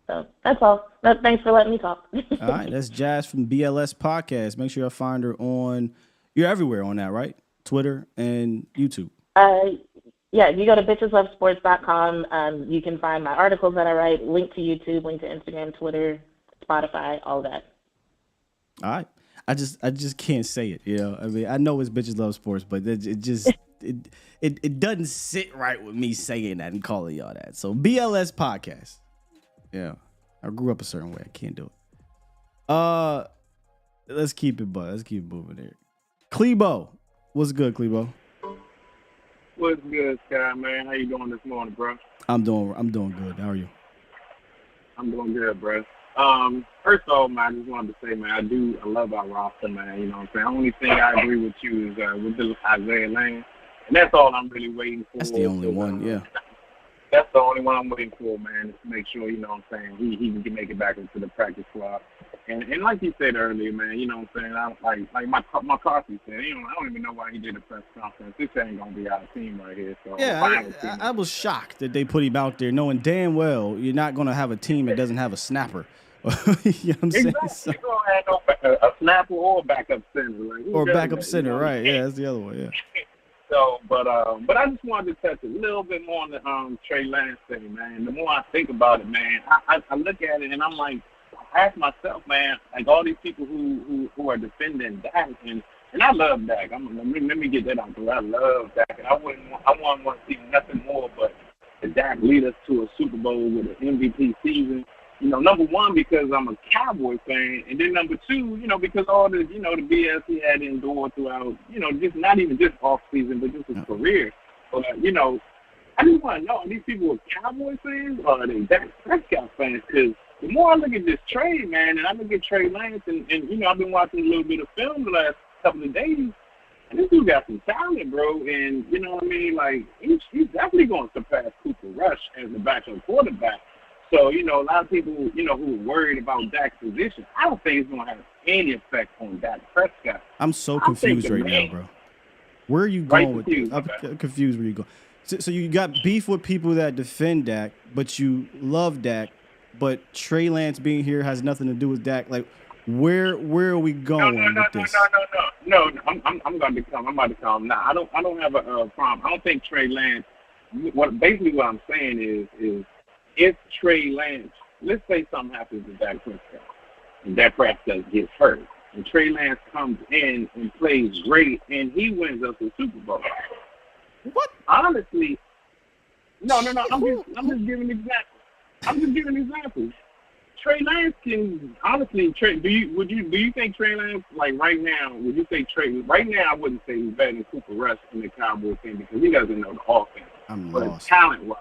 So that's all. Thanks for letting me talk. All right, that's Jazz from BLS Podcast. Make sure you find her on... You're everywhere on that, right? Twitter and YouTube. Yeah, if you go to bitcheslovesports.com, you can find my articles that I write, link to YouTube, link to Instagram, Twitter, Spotify, all that. All right. I just can't say it, you know. I mean, I know it's Bitches Love Sports, but it doesn't sit right with me saying that and calling y'all that. So BLS Podcast. Yeah. I grew up a certain way. I can't do it. Let's keep it, bud. Let's keep it moving here. Klebo, what's good, Klebo? What's good, Sky, man? How you doing this morning, bro? I'm doing good. How are you? I'm doing good, bro. First of all, man, I just wanted to say, man, I love our roster, man. You know what I'm saying? The only thing I agree with you is with this Isaiah Lane, and that's all I'm really waiting for. That's the only one, yeah. That's the only one I'm waiting for, man, is to make sure, you know what I'm saying, he can make it back into the practice squad. And like you said earlier, man, you know what I'm saying, like McCarthy said, I don't even know why he did a press conference. This ain't going to be our team right here. So yeah, I was shocked that they put him out there knowing damn well you're not going to have a team that doesn't have a snapper. You know what I'm saying? Exactly. You don't have a snapper or a backup center. Like, or backup center, right. Yeah, that's the other one, yeah. So, but I just wanted to touch a little bit more on the Trey Lance thing, man. The more I think about it, man, I look at it and I'm like, I ask myself, man, like all these people who are defending Dak, and I love Dak. Let me get that out there. I love Dak, and I wouldn't want to see nothing more but the Dak lead us to a Super Bowl with an MVP season. Number one, because I'm a Cowboy fan, and then number two, because all the, the BS he had endured throughout, just not even just off season, but just his career. But, I just want to know, are these people are Cowboy fans or are they Dak Prescott fans? Because the more I look at this trade, man, and I look at Trey Lance, and I've been watching a little bit of film the last couple of days, and this dude got some talent, bro, and, you know what I mean? Like, he's definitely going to surpass Cooper Rush as the backup quarterback. So, a lot of people, who are worried about Dak's position, I don't think it's going to have any effect on Dak Prescott. I'm so confused right now, bro. Where are you going with this? I'm confused where you go. So you got beef with people that defend Dak, but you love Dak, but Trey Lance being here has nothing to do with Dak. Like, where are we going with this? No. I'm about to come. Now, I don't have a problem. I don't think Trey Lance. What I'm saying is. If Trey Lance, let's say something happens to Dak Prescott, and Dak Prescott gets hurt, and Trey Lance comes in and plays great, and he wins us a Super Bowl. What? Honestly, no. I'm just giving examples. Trey Lance can honestly. Do you think Trey Lance, like right now? Would you say Trey? Right now, I wouldn't say he's better than Cooper Rush in the Cowboys team because he doesn't know the offense. I'm but lost. Talent-wise.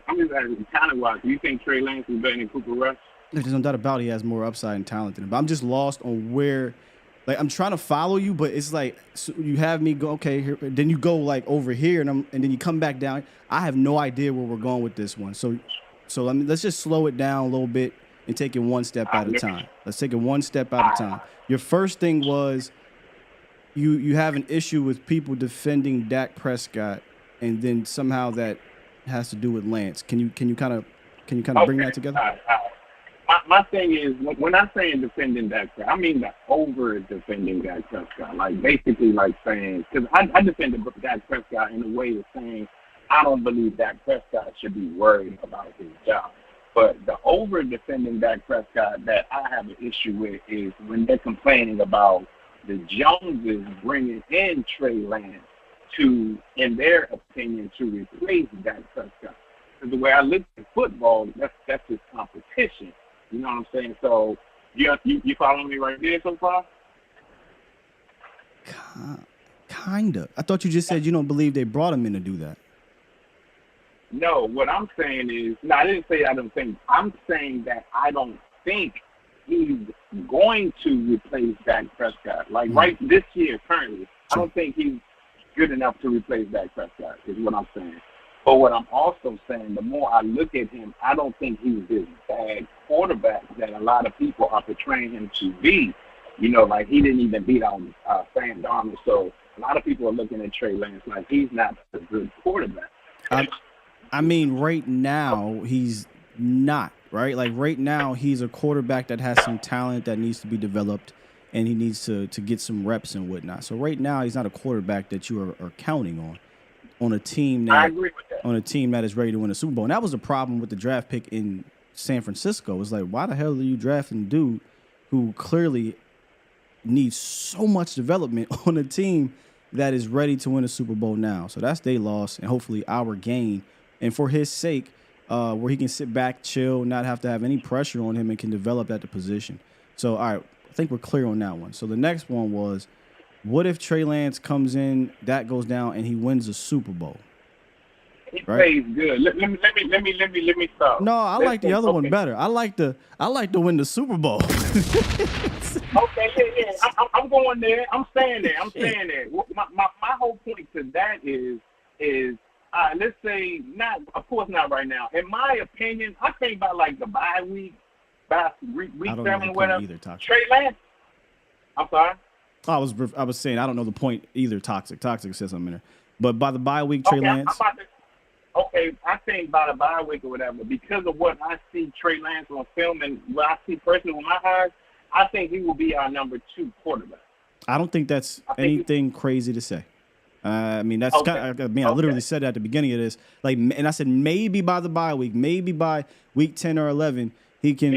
I'm just asking, talent-wise, do you think Trey Lance is better than Cooper Rush? There's no doubt about it. He has more upside and talent than him. But I'm just lost on where, like, I'm trying to follow you, but it's like so you have me go, okay, here, then you go, like, over here, and then you come back down. I have no idea where we're going with this one. So I mean, let's just slow it down a little bit and take it one step at a time. Let's take it one step at a time. Your first thing was you have an issue with people defending Dak Prescott, and then somehow that has to do with Lance. Can you kind of bring that together? My thing is, when I'm saying defending Dak Prescott, I mean the over defending Dak Prescott. Like basically like saying, because I defended Dak Prescott in a way of saying I don't believe Dak Prescott should be worried about his job. But the over defending Dak Prescott that I have an issue with is when they're complaining about the Joneses bringing in Trey Lance to, in their opinion, to replace Dak Prescott. the way I look at football, that's just competition. You know what I'm saying? So you following me right there so far? Kinda. I thought you just said you don't believe they brought him in to do that. No, what I'm saying is, no, I didn't say I don't think. I'm saying that I don't think he's going to replace Dak Prescott. Like right this year, currently, I don't think he's good enough to replace Dak Prescott, is what I'm saying. But what I'm also saying, the more I look at him, I don't think he's this bad quarterback that a lot of people are portraying him to be. You know, like he didn't even beat out Sam Darnold. So a lot of people are looking at Trey Lance like he's not a good quarterback. I mean, right now, he's not, right? Like, right now, he's a quarterback that has some talent that needs to be developed, and he needs to get some reps and whatnot. So right now, he's not a quarterback that you are counting on a team that, I agree with that. on a team that is ready to win a Super Bowl. And that was the problem with the draft pick in San Francisco. It's like, why the hell are you drafting a dude who clearly needs so much development on a team that is ready to win a Super Bowl now? So that's their loss, and hopefully our gain. And for his sake, where he can sit back, chill, not have to have any pressure on him and can develop at the position. So, all right, I think we're clear on that one. So the next one was, what if Trey Lance comes in, that goes down, and he wins a Super Bowl? He plays good. Let me stop. No, I like the other one better. I like to win the Super Bowl. Okay, yeah. I'm going there. I'm staying there. My whole point to that is let's say not, of course not right now. In my opinion, I think by like the bye week, week 7 or whatever. Trey Lance. I'm sorry. I was saying I don't know the point either. Toxic says something in there, but by the bye week, Trey Lance. I think by the bye week or whatever, because of what I see Trey Lance on film and what I see personally with my eyes, I think he will be our number 2 quarterback. I don't think that's anything crazy to say. I mean, that's kind of, I literally said that at the beginning of this. Like, and I said maybe by the bye week, maybe by week 10 or 11, he can,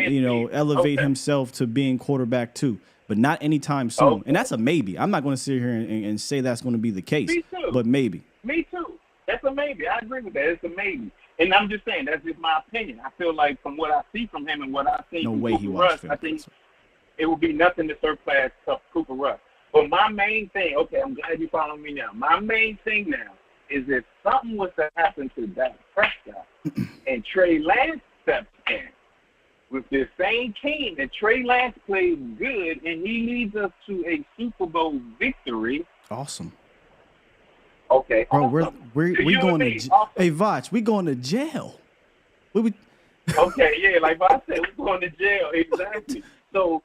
elevate himself to being quarterback 2, but not anytime soon. And that's a maybe. I'm not going to sit here and say that's going to be the case. Me too. But maybe. Me too. That's a maybe. I agree with that. It's a maybe. And I'm just saying, that's just my opinion. I feel like from what I see from him and what I see from Cooper Rush, I think it would be nothing to surpass Cooper Rush. But my main thing, okay, I'm glad you following me now. My main thing now is if something was to happen to Dak Prescott and Trey Lance steps in with this same team and Trey Lance plays good and he leads us to a Super Bowl victory. Awesome. Okay. Bro, awesome. we going to awesome. Hey, Vach, we going to jail. Okay, yeah, like I said, we're going to jail. Exactly. So,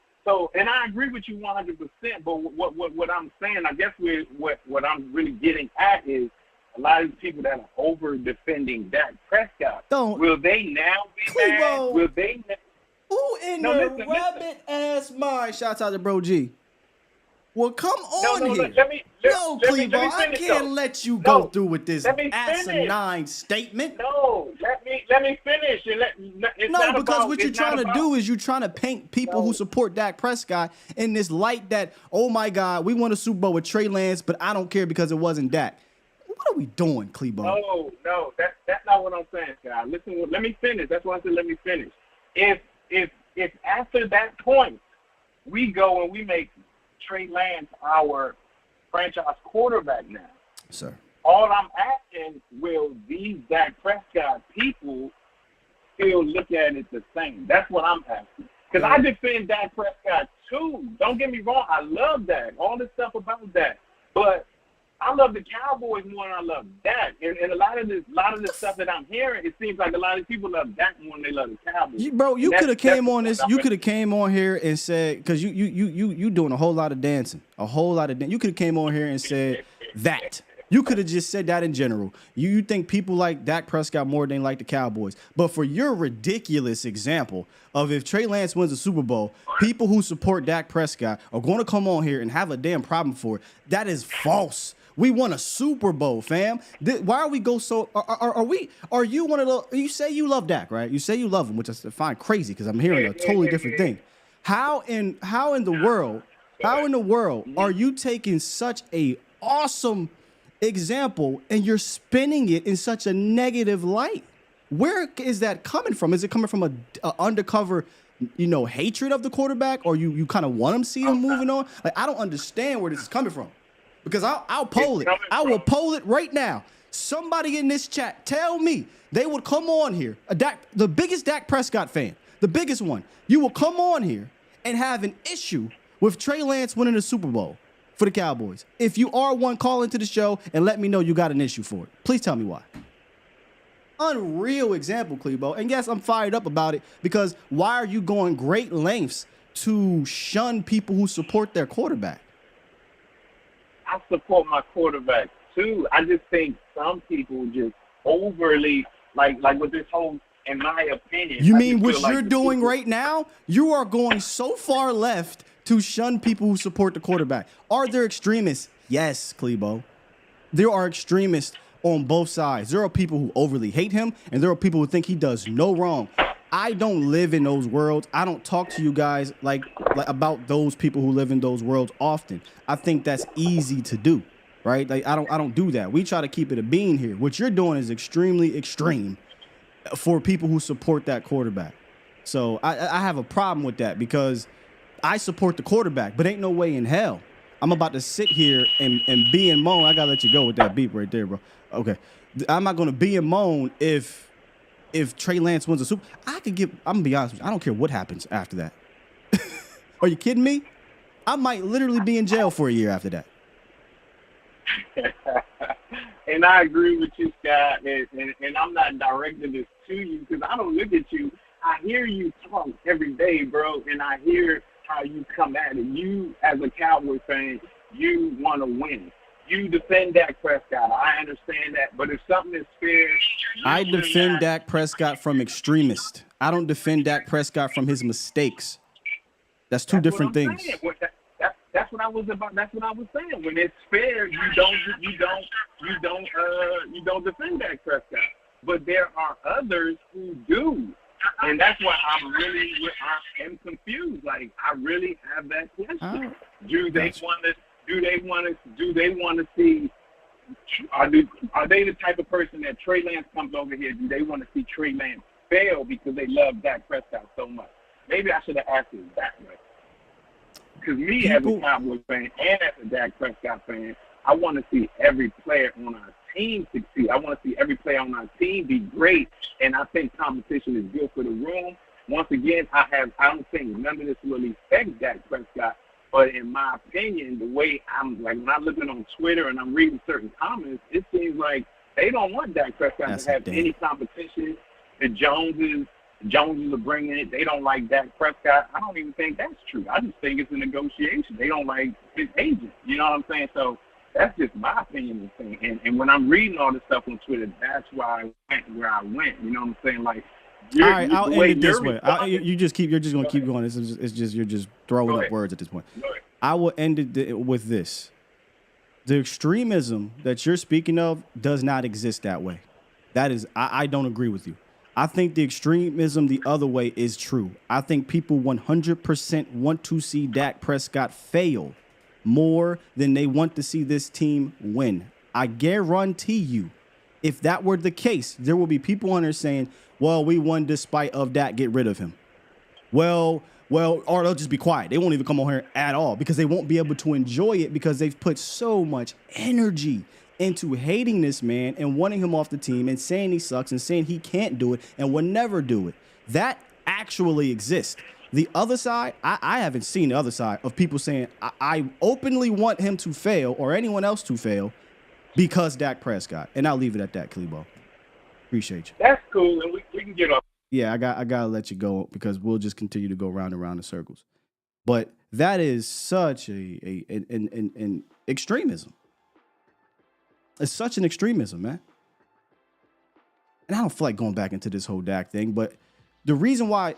and I agree with you 100%. But what I'm saying, I guess what I'm really getting at is a lot of people that are over defending Dak Prescott. Will they now be mad? Will they? Who in their rabbit ass mind? Shouts out to Bro G. Well, come on here. Clevo, I can't let you go through with this asinine statement. No, let me finish. Because what you're trying to do is you're trying to paint people who support Dak Prescott in this light that, oh my God, we won a Super Bowl with Trey Lance, but I don't care because it wasn't Dak. What are we doing, Clevo? No, that's not what I'm saying, guys. Listen, let me finish. That's why I said let me finish. If after that point we go and we make Trey Lance our franchise quarterback now, sir, all I'm asking, will these Dak Prescott people still look at it the same? That's what I'm asking. Because I defend Dak Prescott too. Don't get me wrong. I love Dak. All this stuff about Dak. But I love the Cowboys more than I love Dak. And a lot of the stuff that I'm hearing, it seems like a lot of people love Dak more than they love the Cowboys. Bro, you could have came on this. You could have came on here and said, because you doing a whole lot of dancing, You could have came on here and said that. You could have just said that in general. You think people like Dak Prescott more than they like the Cowboys. But for your ridiculous example of if Trey Lance wins the Super Bowl, people who support Dak Prescott are going to come on here and have a damn problem for it. That is false. We won a Super Bowl, fam. Why are we go so? Are you one of the? You say you love Dak, right? You say you love him, which I find crazy because I'm hearing a totally different thing. How in the world are you taking such a awesome example and you're spinning it in such a negative light? Where is that coming from? Is it coming from a undercover, hatred of the quarterback, or you kind of want him to see him moving on? Like, I don't understand where this is coming from, because I'll poll it. I will poll it right now. Somebody in this chat, tell me they would come on here, the biggest Dak Prescott fan, the biggest one. You will come on here and have an issue with Trey Lance winning the Super Bowl for the Cowboys. If you are one, call into the show and let me know you got an issue for it. Please tell me why. Unreal example, Clebo. And yes, I'm fired up about it, because why are you going great lengths to shun people who support their quarterback? I support my quarterback too. I just think some people just overly like with this whole, in my opinion. You mean what you're doing right now? You are going so far left to shun people who support the quarterback. Are there extremists? Yes, Clebo. There are extremists on both sides. There are people who overly hate him, and there are people who think he does no wrong. I don't live in those worlds. I don't talk to you guys like about those people who live in those worlds often. I think that's easy to do, right? Like I don't do that. We try to keep it a bean here. What you're doing is extremely extreme for people who support that quarterback. So I have a problem with that, because I support the quarterback, but ain't no way in hell I'm about to sit here and be and moan. I gotta let you go with that beep right there, bro. Okay, I'm not gonna be and moan if Trey Lance wins a Super. I'm gonna be honest with you, I don't care what happens after that. Are you kidding me? I might literally be in jail for a year after that. And I agree with you, Scott. And I'm not directing this to you, because I don't look at you. I hear you talk every day, bro, and I hear how you come at it. You, as a Cowboys fan, you want to win. You defend Dak Prescott. I understand that. But if something is fair, I defend Dak Prescott from extremists. I don't defend Dak Prescott from his mistakes. That's two different things. That's what I was about. That's what I was saying. When it's fair, you don't defend Dak Prescott. But there are others who do, and that's why I am confused. Like, I really have that question. Do they want to see? Are they the type of person that Trey Lance comes over here? Do they want to see Trey Lance fail because they love Dak Prescott so much? Maybe I should have asked it that way. Because as a Cowboys fan and as a Dak Prescott fan, I want to see every player on our team succeed. I want to see every player on our team be great, and I think competition is good for the room. Once again, I don't think none of this will affect Dak Prescott, but in my opinion, the way I'm like, when I'm looking on Twitter and I'm reading certain comments, it seems like they don't want Dak Prescott to have any competition. The Joneses are bringing it. They don't like Dak Prescott. I don't even think that's true. I just think it's a negotiation. They don't like his agent. You know what I'm saying? So that's just my opinion of the thing. And when I'm reading all this stuff on Twitter, that's why I went where I went. You know what I'm saying? Like, all right, I'll end it this way. You're just going to keep going. It's just you're just throwing up words at this point. I will end it with this: the extremism that you're speaking of does not exist that way. That is, I don't agree with you. I think the extremism the other way is true. I think people 100% want to see Dak Prescott fail more than they want to see this team win. I guarantee you, if that were the case, there will be people on there saying, well, we won despite of Dak, get rid of him. Well, or they'll just be quiet. They won't even come on here at all because they won't be able to enjoy it because they've put so much energy into hating this man and wanting him off the team and saying he sucks and saying he can't do it and will never do it. That actually exists. The other side, I haven't seen the other side of people saying, I openly want him to fail or anyone else to fail because Dak Prescott. And I'll leave it at that, Clebo. Appreciate you. That's cool, and we can get off. Yeah, I gotta let you go because we'll just continue to go round and round in circles. But that is such an extremism. It's such an extremism, man. And I don't feel like going back into this whole Dak thing, but the reason why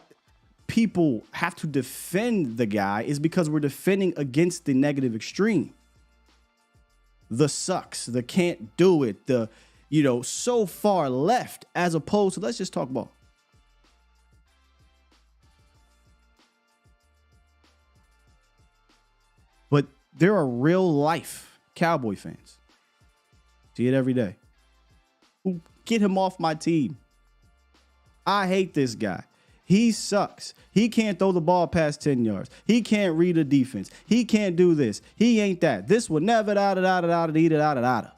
people have to defend the guy is because we're defending against the negative extreme. The sucks, the can't do it, the, so far left, as opposed to, let's just talk ball. But there are real life Cowboy fans. See it every day. Who get him off my team. I hate this guy. He sucks. He can't throw the ball past 10 yards. He can't read a defense. He can't do this. He ain't that. This would never da-da-da-da-da-da-da-da-da.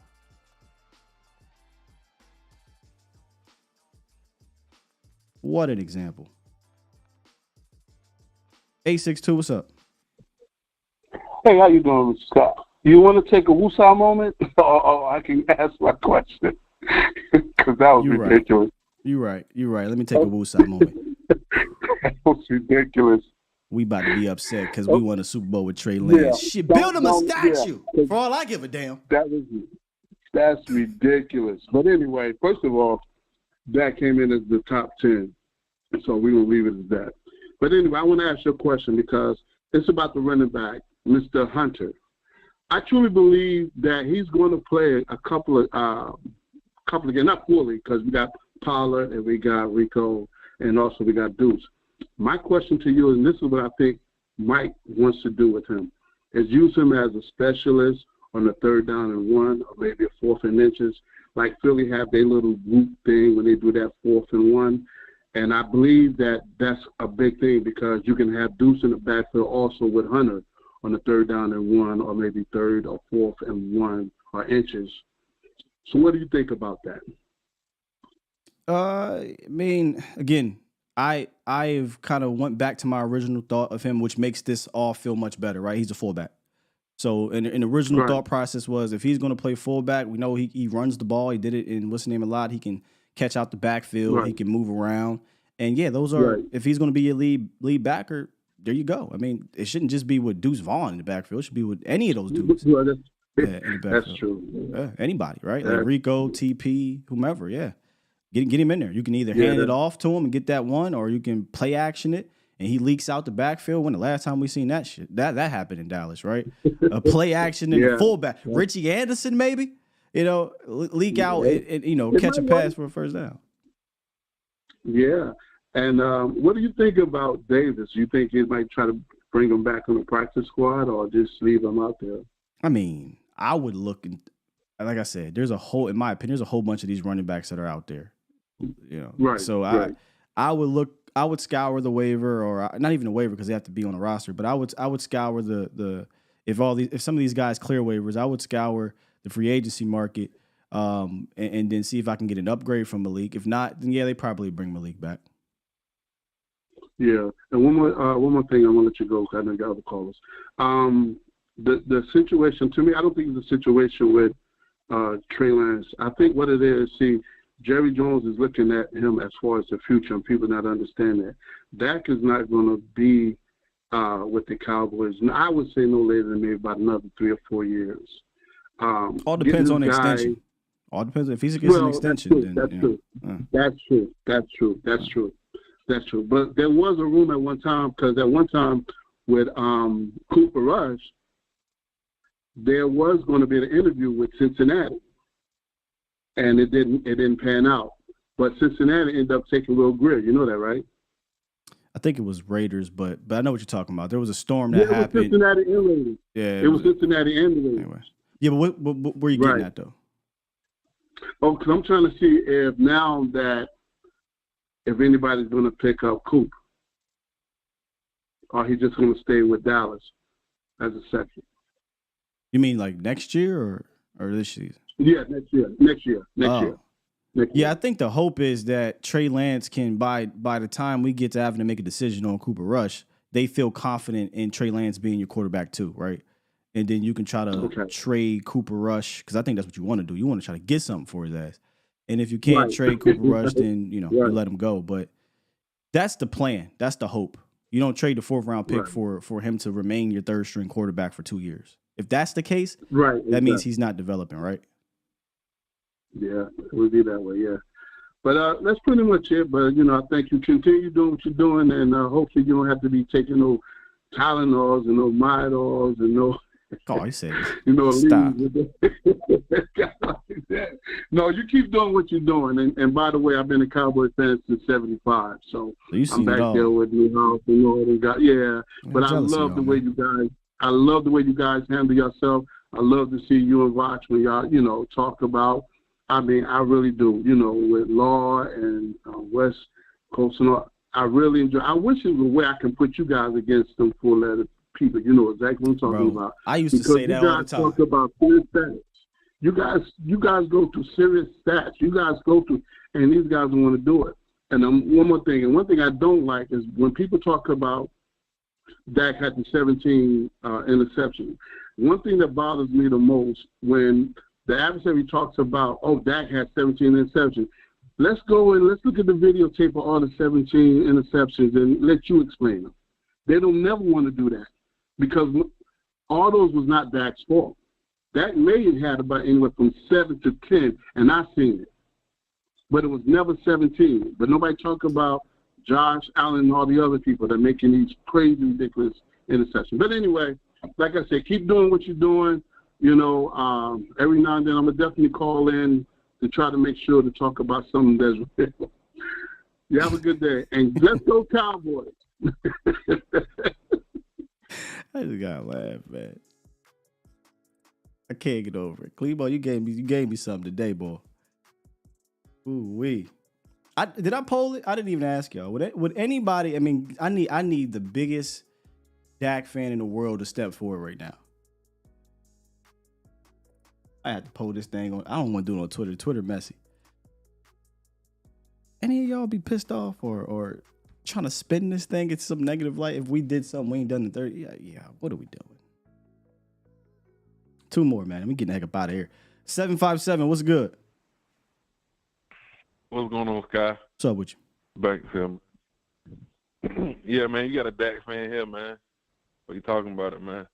What an example. 862, what's up? Hey, how you doing, Mr. Scott? You want to take a woosah moment? or I can ask my question. Because that was ridiculous. You're right. Let me take a woosah moment. That was ridiculous. We about to be upset because we won a Super Bowl with Trey Lance. Yeah. Shit, build him a statue. For all I give a damn. That's ridiculous. But anyway, first of all, that came in as the top 10. So we will leave it as that. But anyway, I want to ask you a question because it's about the running back, Mr. Hunter. I truly believe that he's going to play a couple of games, not fully, because we got Pollard and we got Rico and also we got Deuce. My question to you, and this is what I think Mike wants to do with him, is use him as a specialist on the 3rd down and 1 or maybe a 4th and inches, like Philly have their little group thing when they do that 4th and 1. And I believe that that's a big thing because you can have Deuce in the backfield also with Hunter on the 3rd down and 1 or maybe 3rd or 4th and 1 or inches. So what do you think about that? I mean, again, I've kind of went back to my original thought of him, which makes this all feel much better, right? He's a fullback. So an original thought process was if he's going to play fullback, we know he runs the ball. He did it in what's the name a lot. He can catch out the backfield. Right. He can move around. And, yeah, those are if he's going to be your lead backer, there you go. I mean, it shouldn't just be with Deuce Vaughn in the backfield. It should be with any of those dudes. Well, in the backfield. That's true. Anybody, right? Like Rico, TP, whomever, Get him in there. You can either hand it off to him and get that one, or you can play action it, and he leaks out the backfield. When the last time we seen that shit? That happened in Dallas, right? A play action in the fullback. Richie Anderson, maybe? Leak out and catch a pass for a first down. Yeah. And what do you think about Davis? You think he might try to bring him back on the practice squad or just leave him out there? I mean, I would look, like I said, in my opinion, there's a whole bunch of these running backs that are out there. Right. So I would scour the waiver, or not even a waiver because they have to be on the roster, but I would scour if some of these guys clear waivers, I would scour the free agency market, and then see if I can get an upgrade from Malik. If not, then they probably bring Malik back. Yeah, and one more thing, I want to let you go because I know you got other callers. The situation to me, I don't think it's a situation with Trey Lance. I think what it is, Jerry Jones is looking at him as far as the future, and people not understand that. Dak is not going to be with the Cowboys. And I would say no later than maybe about another 3 or 4 years. All depends on the extension. All depends if he gets an extension. That's true. But there was a room at one time, because at one time with Cooper Rush, there was going to be an interview with Cincinnati. And it didn't pan out. But Cincinnati ended up taking Will Greer. You know that, right? I think it was Raiders, but I know what you're talking about. There was a storm that happened. It was Cincinnati and Raiders. Yeah, it was Cincinnati and Raiders. Anyway. Yeah, but where are you getting at, though? Oh, because I'm trying to see if anybody's going to pick up Coop, or he's just going to stay with Dallas as a second. You mean like next year or this season? Yeah, next year. Yeah, I think the hope is that Trey Lance can, by the time we get to having to make a decision on Cooper Rush, they feel confident in Trey Lance being your quarterback too, right? And then you can try to trade Cooper Rush, because I think that's what you want to do. You want to try to get something for his ass. And if you can't trade Cooper Rush, then you let him go. But that's the plan. That's the hope. You don't trade the 4th round pick for him to remain your 3rd string quarterback for 2 years. If that's the case, that means he's not developing, right? Yeah, it would be that way, yeah. But that's pretty much it. But, I think you continue doing what you're doing, and hopefully you don't have to be taking no Tylenols and no Midors and no... Oh, I said stop. No, you keep doing what you're doing. And by the way, I've been a Cowboys fan since '75, so I'm back there with New House and Northern guys. Yeah, but I love the way you guys. I love the way you guys handle yourself. I love to see you and Roch when y'all, talk about. I mean, I really do. With Law and Wes Coach Sonora, I really enjoy. I wish it was a way I can put you guys against them 4-letter people. You know exactly what I'm talking about. I used to say that all the time. You guys talk about serious stats. You guys go to serious stats. You guys go to, and these guys don't want to do it. And one more thing, and one thing I don't like is when people talk about Dak had the 17 interceptions. One thing that bothers me the most when the adversary talks about, Dak had 17 interceptions. Let's go and let's look at the videotape of all the 17 interceptions and let you explain them. They don't never want to do that because all those was not Dak's fault. Dak may have had about anywhere from 7 to 10, and I've seen it. But it was never 17. But nobody talk about Josh Allen and all the other people that are making these crazy, ridiculous interceptions. But anyway, like I said, keep doing what you're doing. You know, every now and then I'm going to definitely call in to try to make sure to talk about something that's real. You have a good day. And let's go Cowboys. I just got to laugh, man. I can't get over it. Clebo, you gave me something today, boy. Ooh-wee. Did I poll it? I didn't even ask y'all. Would anybody? I mean, I need the biggest Dak fan in the world to step forward right now. I had to poll this thing on. I don't want to do it on Twitter. Twitter messy. Any of y'all be pissed off or trying to spin this thing into some negative light? If we did something we ain't done in 30, yeah. What are we doing? 2 more, man. We getting the heck up out of here. 757. What's good? What's going on, Sky? What's up with you? Back to him. Yeah, man, you got a Dak fan here, man. What you talking about it, man?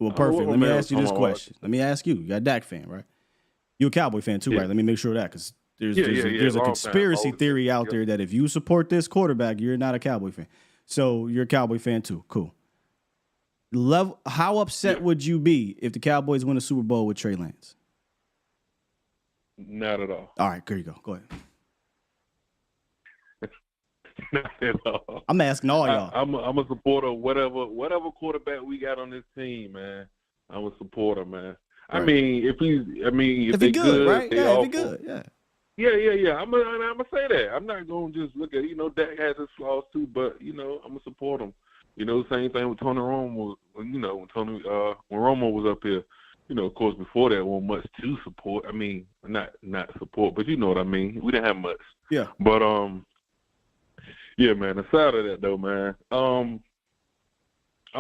Well, perfect. Let me ask you this question. Let me ask you. You're a Dak fan, right? You a Cowboy fan too, right? Let me make sure of that because there's a conspiracy theory out there that if you support this quarterback, you're not a Cowboy fan. So you're a Cowboy fan too. Cool. How upset would you be if the Cowboys win a Super Bowl with Trey Lance? Not at all. All right, here you go. Go ahead. Not at all. I'm asking all y'all. I'm a supporter of whatever quarterback we got on this team, man. I'm a supporter, man. Right. I mean, if they're good, right? Yeah, if he's good, yeah. Yeah. I'm gonna say that. I'm not gonna just look at Dak has his flaws too, but I'm gonna support him. Same thing with Tony Romo. When Romo was up here, of course before that wasn't much to support. I mean, not support, but you know what I mean. We didn't have much. Yeah. But yeah, man. Aside of that, though, man, I'm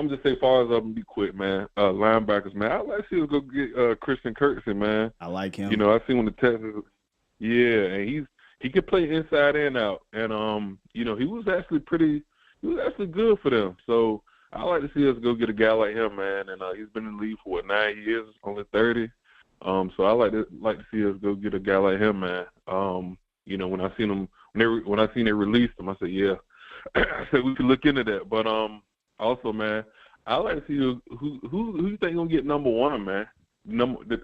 just say, as far as I'm gonna be quick, man. Linebackers, man. I'd like to see us go get Christian Kirksey, man. I like him. I see when the Texans, and he could play inside and out, and he was actually good for them. So I like to see us go get a guy like him, man. And he's been in the league for 9 years, only 30. So I like to see us go get a guy like him, man. When I seen him. When I seen they released him, I said, yeah. I said we could look into that. But also, man, I like to see who you think gonna get number 1, man. The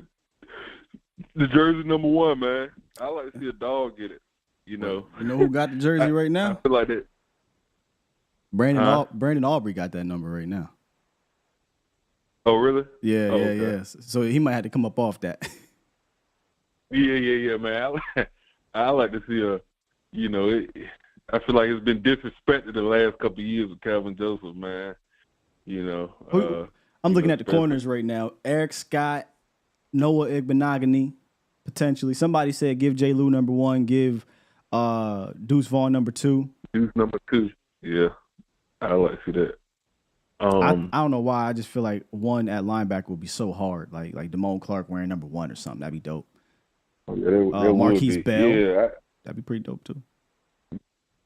jersey number 1, man. I like to see a dog get it. You know who got the jersey right now? I feel like that. Brandon Aubrey got that number right now. Oh, really? Yeah, okay. yeah. So he might have to come up off that. Yeah, man. I like to see a. I feel like it's been disrespected the last couple of years with Calvin Joseph, man. I'm looking at the corners right now. Eric Scott, Noah Igbenogany, potentially. Somebody said give J. Lou number 1, give Deuce Vaughn number 2. Deuce number 2, yeah. I like to see that. I don't know why. I just feel like 1 at linebacker would be so hard. Like Damone Clark wearing number 1 or something. That'd be dope. Oh, yeah, Marquise Bell. Yeah, that'd be pretty dope too.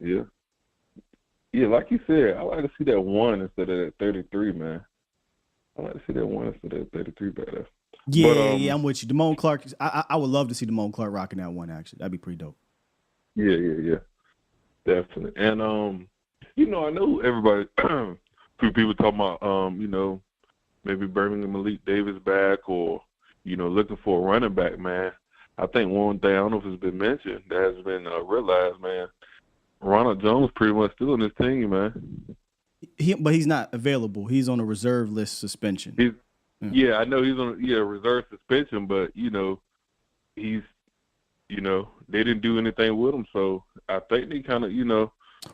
Yeah. Yeah, like you said, I like to see that 1 instead of that 33, man. I like to see that 1 instead of that 33 better. Yeah, I'm with you. Damone Clark, I would love to see Damone Clark rocking that 1, actually. That'd be pretty dope. Yeah. Definitely. And, I know everybody, people talking about, maybe bringing Malik Davis back or, looking for a running back, man. I think one thing, I don't know if it's been mentioned, that has been realized, man, Ronald Jones pretty much still on this team, man. But he's not available. He's on a reserve list suspension. Yeah, I know he's on reserve suspension, but, he's, they didn't do anything with him. So I think they kind of,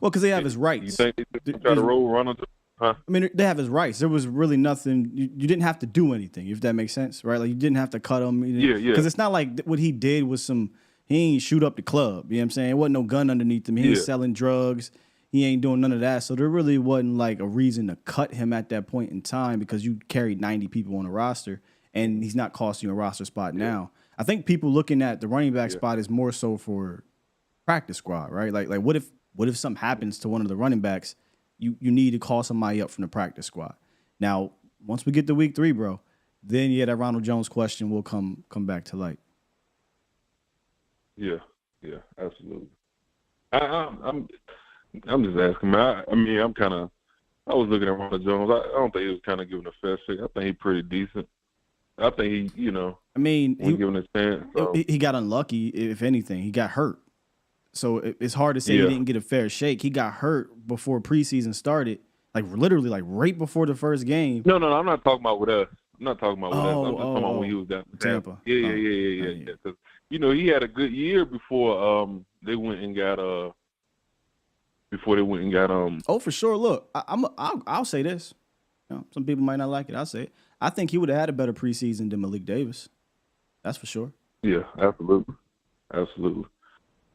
Well, because they have his rights. You think they try to roll Ronald? Huh? I mean, they have his rights. There was really nothing. You didn't have to do anything, if that makes sense, right? Like, you didn't have to cut him. Yeah. Because it's not like what he did was he ain't shoot up the club. You know what I'm saying? It wasn't no gun underneath him. He ain't selling drugs. He ain't doing none of that. So there really wasn't like a reason to cut him at that point in time because you carried 90 people on the roster and he's not costing you a roster spot now. I think people looking at the running back spot is more so for practice squad, right? Like what if something happens to one of the running backs? You need to call somebody up from the practice squad. Now, once we get to week 3, bro, then that Ronald Jones question will come back to light. Yeah, absolutely. I'm just asking, man. I was looking at Ronald Jones. I don't think he was kind of giving a fair shake. I think he's pretty decent. I think he, when given a chance. So. He got unlucky, if anything. He got hurt. So it's hard to say he didn't get a fair shake. He got hurt before preseason started, like literally like right before the first game. No, I'm not talking about with us. I'm not talking about with us. I'm just talking about when he was down in Tampa. Yeah. Because, he had a good year before they went and got Oh, for sure. Look, I'll say this. Some people might not like it. I'll say it. I think he would have had a better preseason than Malik Davis. That's for sure. Yeah, absolutely.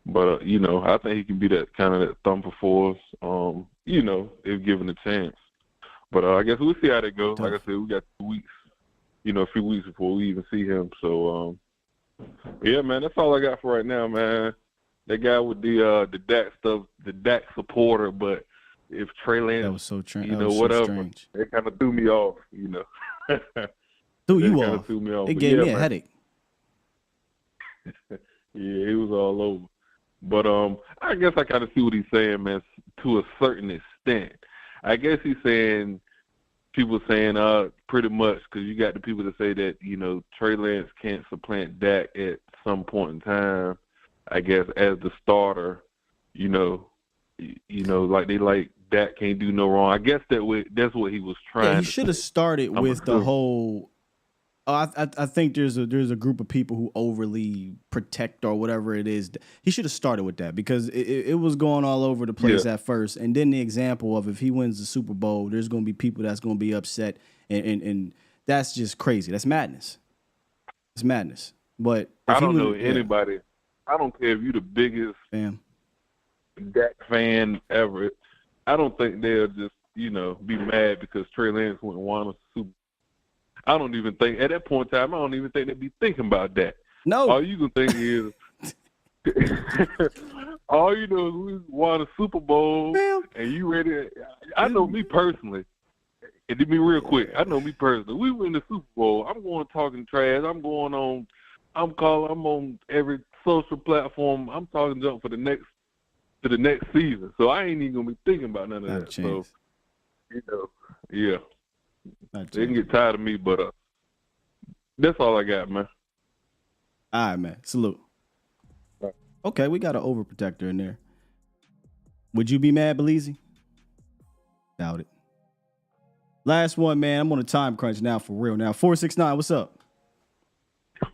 But I think he can be that kind of that thumper for us. If given a chance. But I guess we'll see how that goes. Like I said, we got 2 weeks. A few weeks before we even see him. So yeah, man, that's all I got for right now, man. That guy with the Dak stuff, the Dak supporter, but if Trey Lance, that was so whatever, strange. It kind of threw me off, Threw you off. Threw me off. It gave me a headache. Yeah, it was all over. But I guess I kind of see what he's saying, man, to a certain extent. I guess he's saying, people saying pretty much, because you got the people that say that, Trey Lance can't supplant Dak at some point in time, I guess, as the starter, like they like Dak can't do no wrong. I guess that's what he was trying. Yeah, he should have started with the whole. I think there's a group of people who overly protect or whatever it is. He should have started with that because it was going all over the place at first, and then the example of if he wins the Super Bowl, there's going to be people that's going to be upset, and that's just crazy. That's madness. It's madness. But I don't know anybody. I don't care if you're the biggest Dak fan ever. I don't think they'll just, be mad because Trey Lance went and won a Super Bowl. I don't even think, at that point in time, I don't even think they'd be thinking about that. No. All you can think is, all you know is we won a Super Bowl, and you ready. I know me personally, and to be real quick, I know me personally, we win the Super Bowl, I'm going talking trash, I'm on every social platform, I'm talking junk to the next season. So I ain't even gonna be thinking about none of that. So, yeah. They can get tired of me, but that's all I got, man. All right, man. Salute. Okay, we got an overprotector in there. Would you be mad, Belize? Doubt it. Last one, man. I'm on a time crunch now, for real. Now, 469, what's up?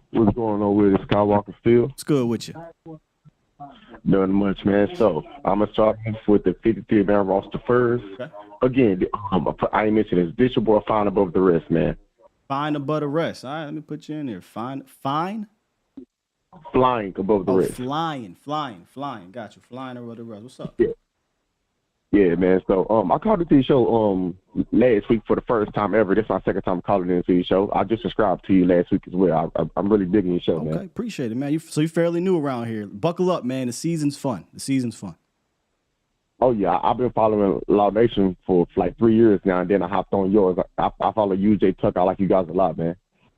What's going on with Skywalker Field? What's good with you? Nothing much, man. So I'm gonna start with the 53-man roster first. Okay. Again, I ain't mentioned this. Bishop or fine above the rest, man. Fine above the rest. All right, let me put you in there. Fine. Flying above the rest. Flying. Got you. Flying above the rest. What's up? Yeah, man. So I called into the show last week for the first time ever. This is my second time calling into the show. I just subscribed to you last week as well. I'm really digging your show, man. Okay, appreciate it, man. So you're fairly new around here. Buckle up, man. The season's fun. Oh, yeah. I've been following Law Nation for like 3 years now, and then I hopped on yours. I follow UJ Tuck. I like you guys a lot, man.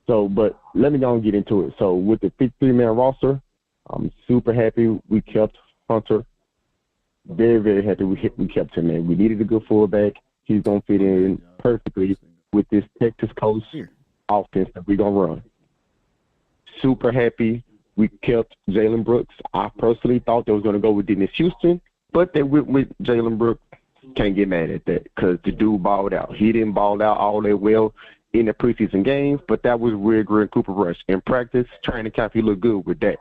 So, but let me go and get into it. So with the 53-man roster, I'm super happy we kept Hunter. Very, very happy we kept him, man. We needed a good fullback. He's going to fit in perfectly with this Texas Coast offense that we're going to run. Super happy we kept Jalen Brooks. I personally thought they was going to go with Dennis Houston, but they went with Jalen Brooks. Can't get mad at that because the dude balled out. He didn't ball out all that well in the preseason games, but that was Weird and Cooper Rush. In practice, training camp, he looked good with Dak.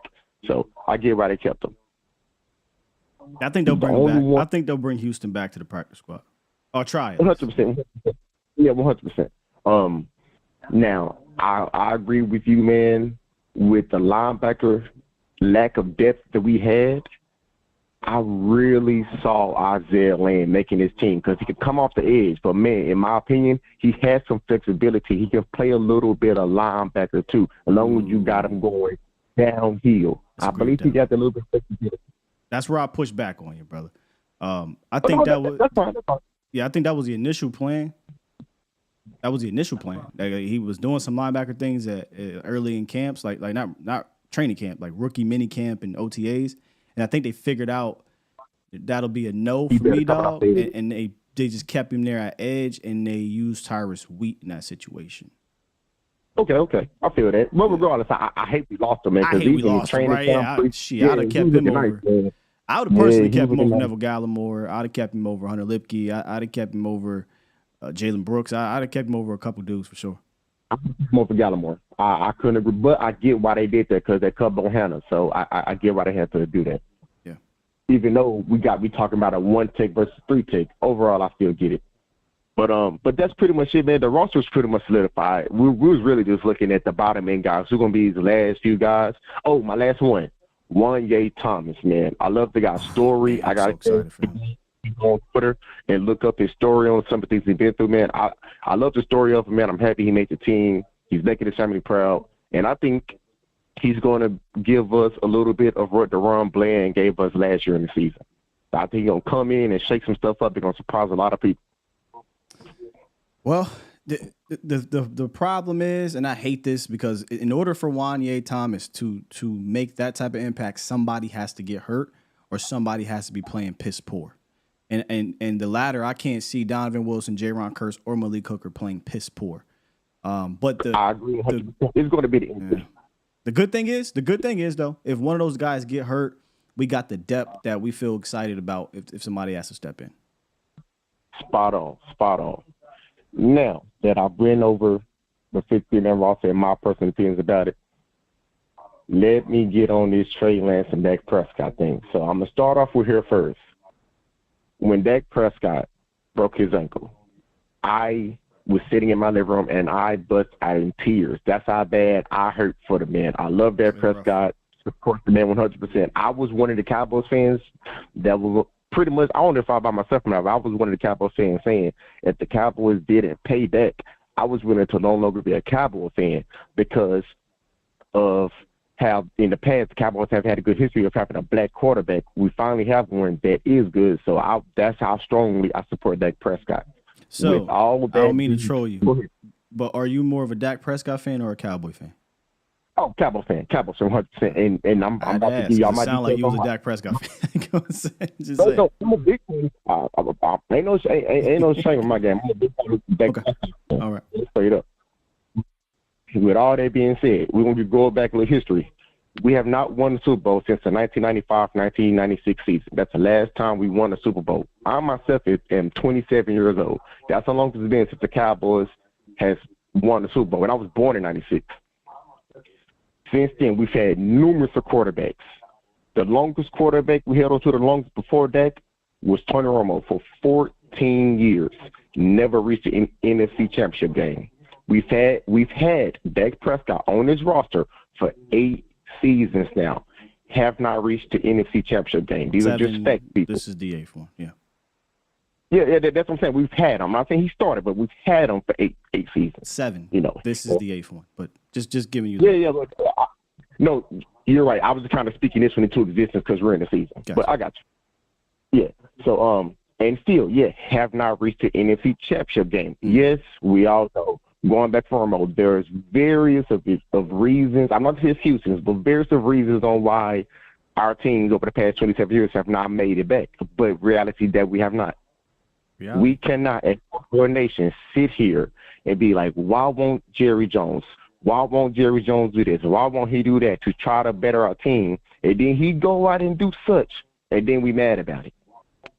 So I get why they kept him. I think they'll bring him back. I think they'll bring Houston back to the practice squad. Or try it. 100%. Yeah, 100%. Now, I agree with you, man. With the linebacker lack of depth that we had, I really saw Isaiah Land making his team because he could come off the edge. But, man, in my opinion, he has some flexibility. He can play a little bit of linebacker, too, as long as you got him going downhill. I believe he got a little bit of flexibility. That's where I push back on you, brother. I think that's fine. Yeah, I think that was the initial plan. That was the initial plan. Like, he was doing some linebacker things early in camps, like not training camp, like rookie mini camp and OTAs. And I think they figured out that'll be a no for me, dog. And they just kept him there at edge, and they used Tyrus Wheat in that situation. Okay. I feel that. But regardless, I hate we lost him, man. I hate we lost him, right? Yeah, I'd have kept him over. Nice, I would have personally kept him over Neville Gallimore. I'd have kept him over Hunter Lipke. I'd have kept him over Jalen Brooks. I'd have kept him over a couple dudes for sure. I'm more for Gallimore. I couldn't agree, but I get why they did that because they cut Bohanna. So I get why they had to do that. Yeah. Even though we talking about a 1-tick versus 3-tick, overall I still get it. But that's pretty much it, man. The roster's pretty much solidified. We was really just looking at the bottom end guys. Who's gonna be these last few guys? Oh, my last one. Wanye Thomas, man. I love the guy's story. I got to go on Twitter and look up his story on some of the things he's been through, man. I love the story of him, man. I'm happy he made the team. He's making his family proud. And I think he's going to give us a little bit of what Deron Bland gave us last year in the season. I think he's going to come in and shake some stuff up. He's going to surprise a lot of people. Well, the problem is, and I hate this because in order for Wanye Thomas to make that type of impact, somebody has to get hurt or somebody has to be playing piss poor. And the latter, I can't see Donovan Wilson, Jaron Kearse, or Malik Hooker playing piss poor. But I agree. It's going to be the injury. The good thing is though, if one of those guys get hurt, we got the depth that we feel excited about if somebody has to step in. Spot on. Now that I've been over the 15-man roster and my personal opinions about it, let me get on this Trey Lance and Dak Prescott thing. So I'm going to start off with here first. When Dak Prescott broke his ankle, I was sitting in my living room and I bust out in tears. That's how bad I hurt for the man. I love Dak Prescott. Support the man 100%. I was one of the Cowboys fans that was pretty much, I don't know if I by myself now, but I was one of the Cowboys fans saying if the Cowboys didn't pay Dak, I was willing to no longer be a Cowboy fan because of how in the past the Cowboys have had a good history of having a black quarterback. We finally have one that is good, so that's how strongly I support Dak Prescott. So I don't mean to troll you, but are you more of a Dak Prescott fan or a Cowboy fan? Oh, Cowboy fan, 100%. And I'm about to give y'all my. Sound like you was a Dak Prescott fan. No, I'm a big fan. Ain't no shame in my game. I'm a big fan of Dak Prescott. All right. Straight up. With all that being said, we're going to go back a little history. We have not won the Super Bowl since the 1995-1996 season. That's the last time we won a Super Bowl. I myself am 27 years old. That's how long it's been since the Cowboys has won the Super Bowl. And I was born in 96. Since then, we've had numerous quarterbacks. The longest quarterback we held on to the longest before Dak was Tony Romo for 14 years. Never reached the NFC Championship game. We've had Dak Prescott on his roster for 8 seasons now. Have not reached the NFC Championship game. These are just facts, people. This is the 8th one, yeah. Yeah, that's what I'm saying. We've had him. I'm not saying he started, but we've had him for eight seasons. 7. You know, this is the 8th one, but just giving you. Yeah. Look, no, you're right. I was kind of speaking this one into existence because we're in the season. Gotcha. But I got you. Yeah. So and still, have not reached the NFC Championship game. Mm-hmm. Yes, we all know. Going back for Romo, there's various of reasons. I'm not saying excuses, but various of reasons on why our teams over the past 27 years have not made it back. But reality that we have not. Yeah. We cannot, as a nation, sit here and be like, why won't Jerry Jones? Why won't Jerry Jones do this? Why won't he do that to try to better our team? And then he go out and do such, and then we mad about it.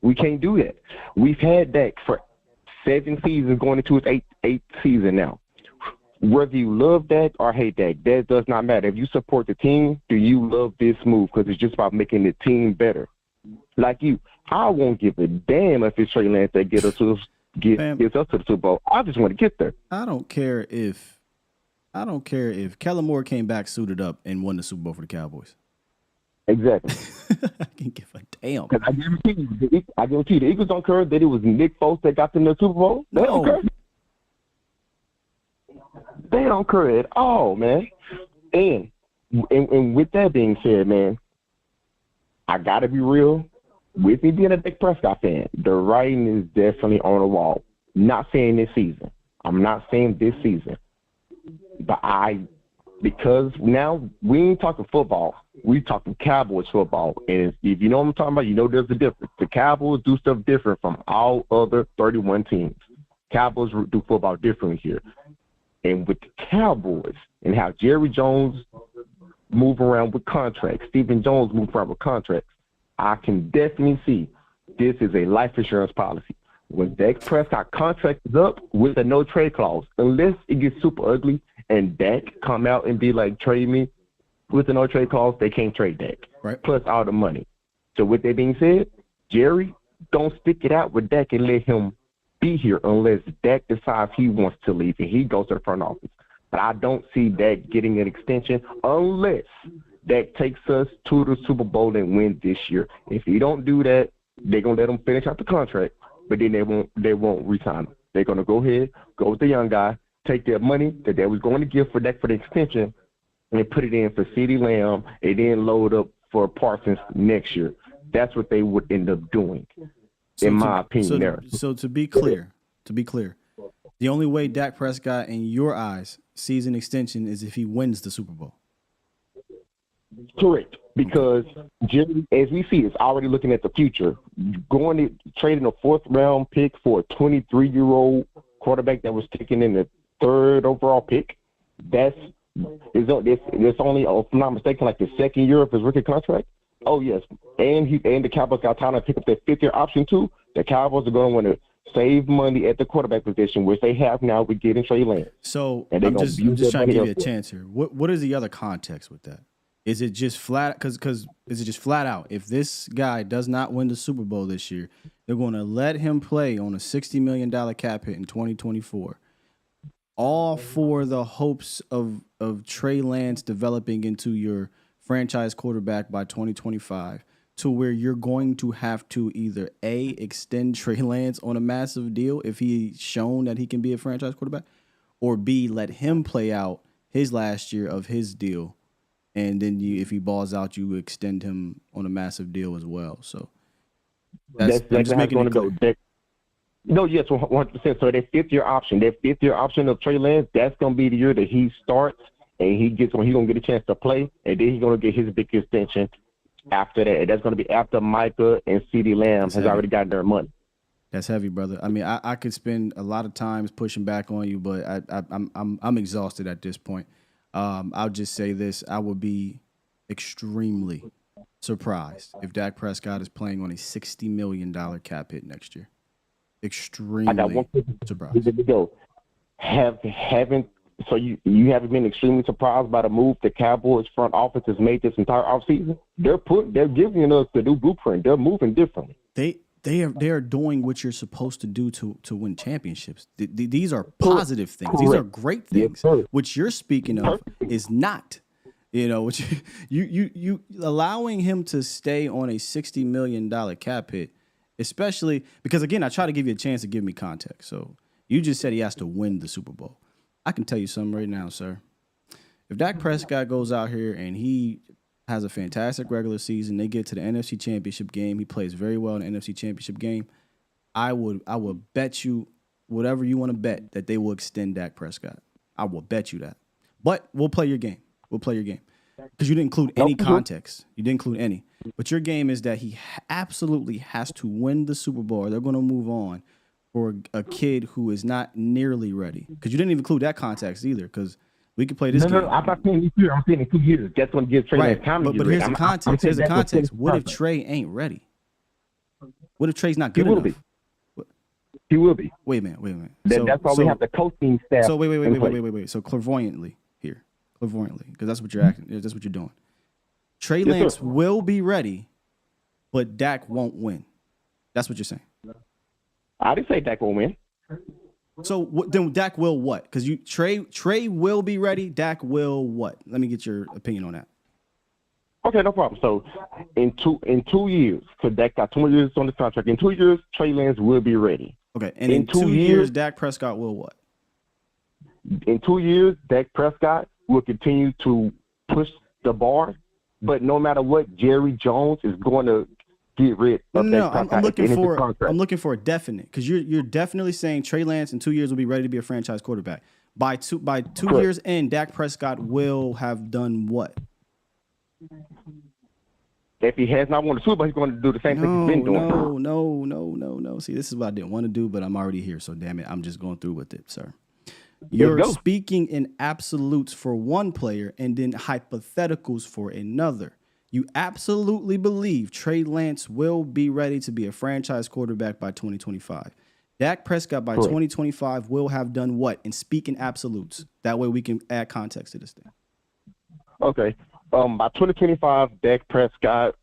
We can't do that. We've had Dak for 7 seasons going into his eighth season now. Whether you love Dak or hate Dak, that does not matter. If you support the team, do you love this move? Because it's just about making the team better. Like you, I won't give a damn if it's Trey Lance that gets us to the Super Bowl. I just want to get there. I don't care if Kellen Moore came back suited up and won the Super Bowl for the Cowboys. Exactly. I can give a damn. Because I guarantee you, the Eagles don't care that it was Nick Foles that got them the Super Bowl. They don't care. They don't care at all, man. And with that being said, man, I gotta be real. With me being a Dak Prescott fan, the writing is definitely on the wall. Not saying this season. I'm not saying this season. But because now we ain't talking football. We talking Cowboys football. And if you know what I'm talking about, you know there's a difference. The Cowboys do stuff different from all other 31 teams. Cowboys do football differently here. And with the Cowboys and how Jerry Jones move around with contracts, Stephen Jones move around with contracts, I can definitely see this is a life insurance policy. When Dak Prescott contract is up with a no trade clause, unless it gets super ugly and Dak come out and be like, trade me with a no trade clause, they can't trade Dak. Right. Plus all the money. So with that being said, Jerry, don't stick it out with Dak and let him be here unless Dak decides he wants to leave and he goes to the front office. But I don't see Dak getting an extension unless Dak takes us to the Super Bowl and win this year. If he don't do that, they're gonna let him finish out the contract, but then they won't resign him. They're gonna go ahead, go with the young guy, take their money that they was going to give for Dak for the extension, and put it in for CeeDee Lamb, and then load up for Parsons next year. That's what they would end up doing, in my opinion. So to be clear, the only way Dak Prescott, in your eyes, sees an extension is if he wins the Super Bowl. Correct, because Jerry, as we see, is already looking at the future. Going to trading a 4th-round pick for a 23-year-old quarterback that was taken in the 3rd overall pick, that's only, if I'm not mistaken, like the 2nd year of his rookie contract. Oh yes, and the Cowboys got time to pick up that 5th-year option too. The Cowboys are going to want to save money at the quarterback position, which they have now with getting Trey Lance. So I'm just trying to give you a chance here. What is the other context with that? Is it just flat? Because is it just flat out? If this guy does not win the Super Bowl this year, they're going to let him play on a $60 million cap hit in 2024, all for the hopes of Trey Lance developing into your franchise quarterback by 2025, to where you're going to have to either A, extend Trey Lance on a massive deal if he's shown that he can be a franchise quarterback, or B, let him play out his last year of his deal. And then if he balls out, you extend him on a massive deal as well. So that's just making it clear. No, yes, 100%. So that 5th-year option of Trey Lance, that's going to be the year that he starts and he's going to get a chance to play, and then he's going to get his big extension after that. And that's going to be after Micah and CeeDee Lamb has already gotten their money. That's heavy, brother. I mean, I could spend a lot of times pushing back on you, but I'm exhausted at this point. I'll just say this. I would be extremely surprised if Dak Prescott is playing on a $60 million cap hit next year. Extremely surprised. There we go. So you haven't been extremely surprised by the move the Cowboys front office has made this entire offseason? They're giving us the new blueprint. They're moving differently. They are doing what you're supposed to do to win championships. These are positive things. Correct. These are great things. Yes, which you're speaking of is not. Which you allowing him to stay on a $60 million cap hit, especially because, again, I try to give you a chance to give me context. So you just said he has to win the Super Bowl. I can tell you something right now, sir. If Dak Prescott goes out here and he has a fantastic regular season, they get to the NFC Championship game, he plays very well in the NFC Championship game, I would bet you whatever you want to bet that they will extend Dak Prescott. I will bet you that. But we'll play your game. Because you didn't include any context. You didn't include any. But your game is that he absolutely has to win the Super Bowl, or they're going to move on for a kid who is not nearly ready. Because you didn't even include that context either, because we could play this game. No, I'm not saying this year. I'm saying in 2 years. That's going to give Trey Lance time. But here's the context. Here's the context. What if Trey ain't ready? What if Trey's not good enough? He will be. Wait a minute. That's why we have the coaching staff. So wait. So clairvoyantly, because that's what you're acting. That's what you're doing. Trey Lance will be ready but Dak won't win. That's what you're saying. I didn't say Dak won't win. So then Dak will what? Because Trey will be ready. Dak will what? Let me get your opinion on that. Okay, no problem. So in 2 years, because Dak got 2 more years on the contract. In 2 years, Trey Lance will be ready. Okay, and in 2 years, Dak Prescott will what? In 2 years, Dak Prescott will continue to push the bar, but no matter what, Jerry Jones is going to get rid of Dak Prescott. I'm looking for a definite, because you're definitely saying Trey Lance in 2 years will be ready to be a franchise quarterback. By two years in, Dak Prescott will have done what? If he has not won the Super Bowl, he's going to do the same thing he's been doing. No. See, this is what I didn't want to do, but I'm already here, so damn it, I'm just going through with it, sir. You're speaking in absolutes for one player and then hypotheticals for another. You absolutely believe Trey Lance will be ready to be a franchise quarterback by 2025. Dak Prescott by 2025 will have done what? And speak in absolutes. That way we can add context to this thing. Okay. By 2025, Dak Prescott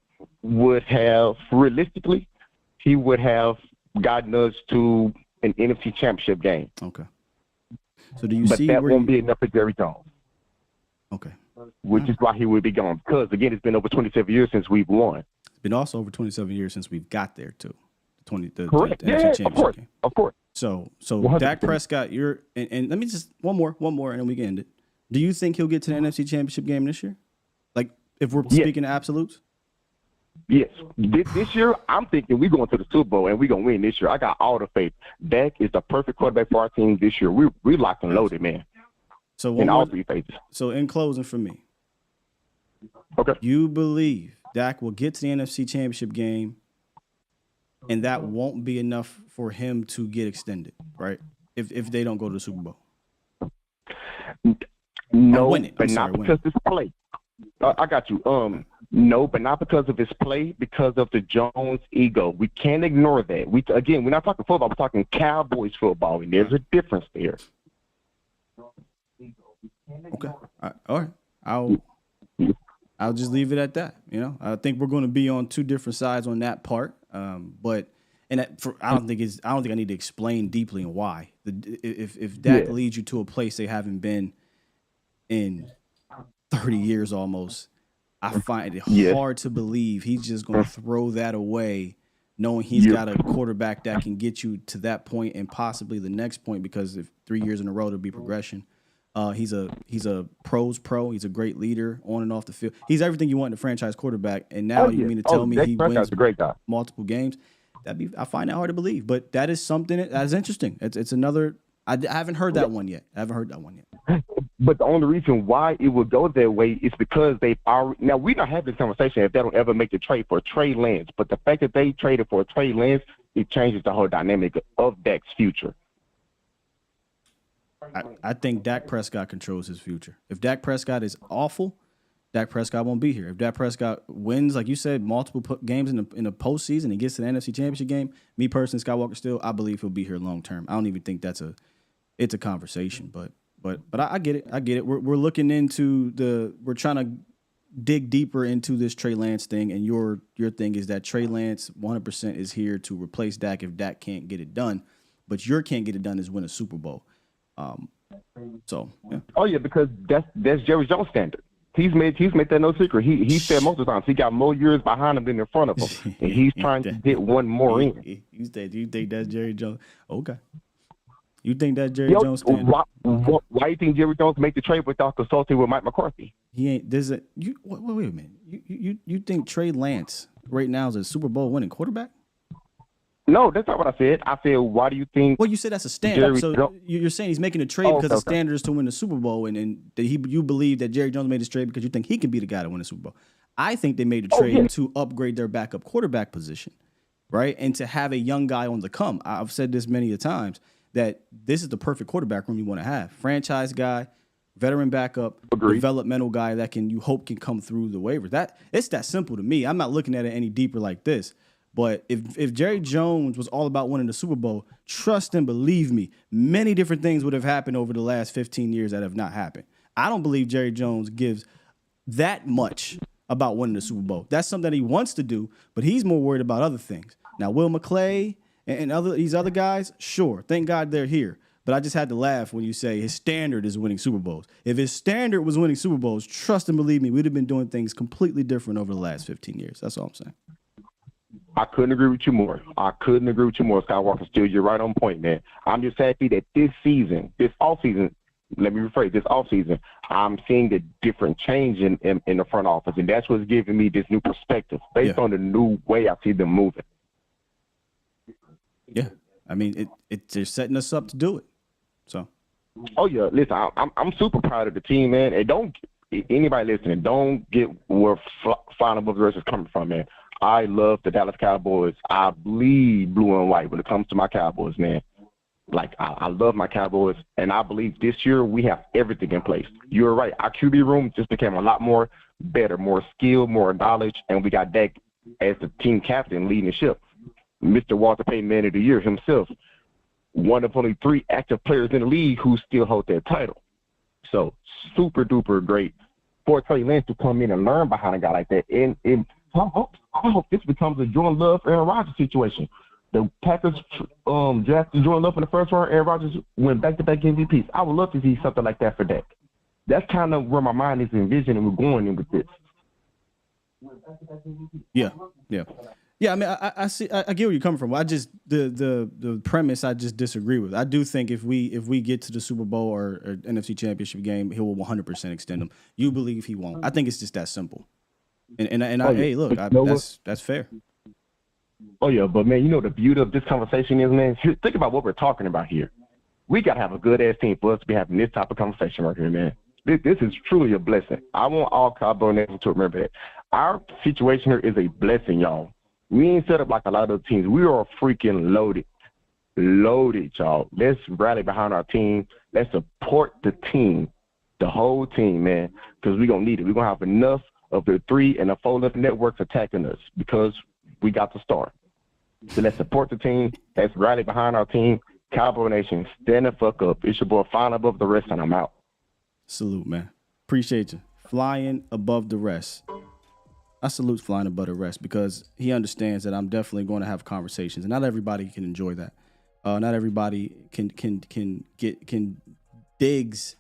would have, realistically, he would have gotten us to an NFC Championship game. Okay. So do you see? But that won't be enough for Jerry Jones. Okay. Which is why he would be gone. Because, again, it's been over 27 years since we've won. It's been also over 27 years since we've got there, too. The Correct. NFC Championship game. Of course. So 100%. Dak Prescott, and let me just, one more, and then we can end it. Do you think he'll get to the NFC Championship game this year? Like, if we're speaking of absolutes? Yes. This year, I'm thinking we're going to the Super Bowl and we're going to win this year. I got all the faith. Dak is the perfect quarterback for our team this year. We're locked and loaded, man. So in all three phases. So in closing for me, okay, you believe Dak will get to the NFC Championship game and that won't be enough for him to get extended, right? If they don't go to the Super Bowl. No, but not because it's play. I got you. No, but not because of his play, because of the Jones ego. We can't ignore that. We're not talking football. We're talking Cowboys football, and there's a difference there. Okay. All right. I'll just leave it at that. You know, I think we're going to be on two different sides on that part. I don't think I need to explain deeply and why. If Dak leads you to a place they haven't been in 30 years almost, I find it hard to believe he's just going to throw that away, knowing he's got a quarterback that can get you to that point and possibly the next point, because if 3 years in a row there'll be progression. He's a pros pro. He's a great leader on and off the field. He's everything you want in a franchise quarterback. And now you mean to tell me he wins multiple games? I find that hard to believe. But that is something that's interesting. It's another. I haven't heard that one yet. But the only reason why it would go that way is because they've already. Now, we don't have this conversation if they don't ever make the trade for Trey Lance. But the fact that they traded for Trey Lance, it changes the whole dynamic of Dak's future. I think Dak Prescott controls his future. If Dak Prescott is awful, Dak Prescott won't be here. If Dak Prescott wins, like you said, multiple games in the postseason and gets to the NFC Championship game, me personally, Skywalker Still, I believe he'll be here long term. I don't even think it's a conversation, but I get it. I get it. We're looking into we're trying to dig deeper into this Trey Lance thing, and your thing is that Trey Lance 100% is here to replace Dak if Dak can't get it done, but your can't get it done is win a Super Bowl. Oh yeah, because that's Jerry Jones' standard. He's made that no secret. He said multiple times he got more years behind him than in front of him, and he's trying to get one more in. You think that's Jerry Jones? Okay. You think that's Jerry Jones' standard? Why do you think Jerry Jones make the trade without consulting with Mike McCarthy? He ain't. Wait a minute. You think Trey Lance right now is a Super Bowl winning quarterback? No, that's not what I said. I said, why do you think? Well, you said that's a standard. So you're saying he's making a trade because the standard is to win the Super Bowl, and that you believe that Jerry Jones made this trade because you think he can be the guy to win the Super Bowl. I think they made a trade to upgrade their backup quarterback position, right, and to have a young guy on the come. I've said this many a times that this is the perfect quarterback room you want to have: franchise guy, veteran backup, developmental guy that you hope can come through the waivers. It's that simple to me. I'm not looking at it any deeper like this. But if Jerry Jones was all about winning the Super Bowl, trust and believe me, many different things would have happened over the last 15 years that have not happened. I don't believe Jerry Jones gives that much about winning the Super Bowl. That's something that he wants to do, but he's more worried about other things. Now, Will McClay and these other guys, sure, thank God they're here. But I just had to laugh when you say his standard is winning Super Bowls. If his standard was winning Super Bowls, trust and believe me, we'd have been doing things completely different over the last 15 years. That's all I'm saying. I couldn't agree with you more. Skywalker. Still, you're right on point, man. I'm just happy that this offseason, I'm seeing a different change in the front office, and that's what's giving me this new perspective based on the new way I see them moving. Yeah, I mean, they're setting us up to do it. So. Oh yeah, listen, I'm super proud of the team, man. And anybody listening, don't get where flying above the rest is coming from, man. I love the Dallas Cowboys. I bleed blue and white when it comes to my Cowboys, man. Like, I love my Cowboys, and I believe this year we have everything in place. You're right. Our QB room just became a lot more better, more skill, more knowledge, and we got Dak as the team captain leading the ship. Mr. Walter Payton Man of the Year himself, one of only 3 active players in the league who still hold that title. So, super duper great for Trey Lance to come in and learn behind a guy like that. And I hope this becomes a Jordan Love, Aaron Rodgers situation. The Packers drafted Jordan Love in the first round. Aaron Rodgers went back-to-back MVPs. I would love to see something like that for Dak. That's kind of where my mind is envisioning we're going in with this. Yeah. I mean, I see. I get where you're coming from. I just the premise I just disagree with. I do think if we get to the Super Bowl or NFC Championship game, he will 100% extend them. You believe he won't? I think it's just that simple. Hey, look, that's fair. Oh yeah, but man, you know the beauty of this conversation is, man. Think about what we're talking about here. We gotta have a good ass team for us to be having this type of conversation right here, man. This is truly a blessing. I want all Cowboy Nation to remember that. Our situation here is a blessing, y'all. We ain't set up like a lot of teams. We are freaking loaded, y'all. Let's rally behind our team. Let's support the team, the whole team, man, because we're gonna need it. We're gonna have enough of the 3 and the 4 left networks attacking us because we got to start. So let's support the team. Let's rally behind our team. Cowboy Nation, stand the fuck up. It's your boy flying above the rest, and I'm out. Salute, man. Appreciate you. Flying above the rest. I salute flying above the rest because he understands that I'm definitely going to have conversations, and not everybody can enjoy that. Not everybody can digs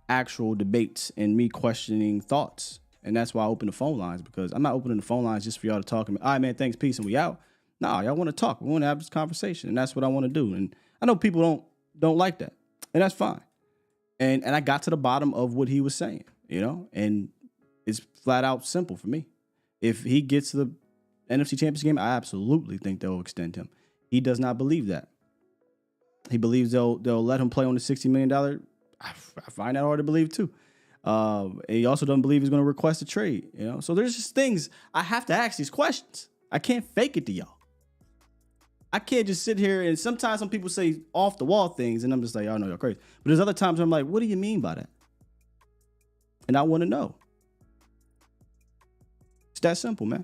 actual debates and me questioning thoughts. And that's why I open the phone lines, because I'm not opening the phone lines just for y'all to talk. All right, man, thanks, peace, and we out. No, y'all want to talk. We want to have this conversation, and that's what I want to do. And I know people don't like that, and that's fine. And I got to the bottom of what he was saying, and it's flat out simple for me. If he gets to the NFC Championship game, I absolutely think they'll extend him. He does not believe that. He believes they'll let him play on the $60 million. I find that hard to believe too. And he also doesn't believe he's going to request a trade. So there's just things I have to ask these questions. I can't fake it to y'all. I can't just sit here, and sometimes some people say off the wall things, and I'm just like, y'all know y'all crazy. But there's other times I'm like, what do you mean by that? And I want to know. It's that simple, man.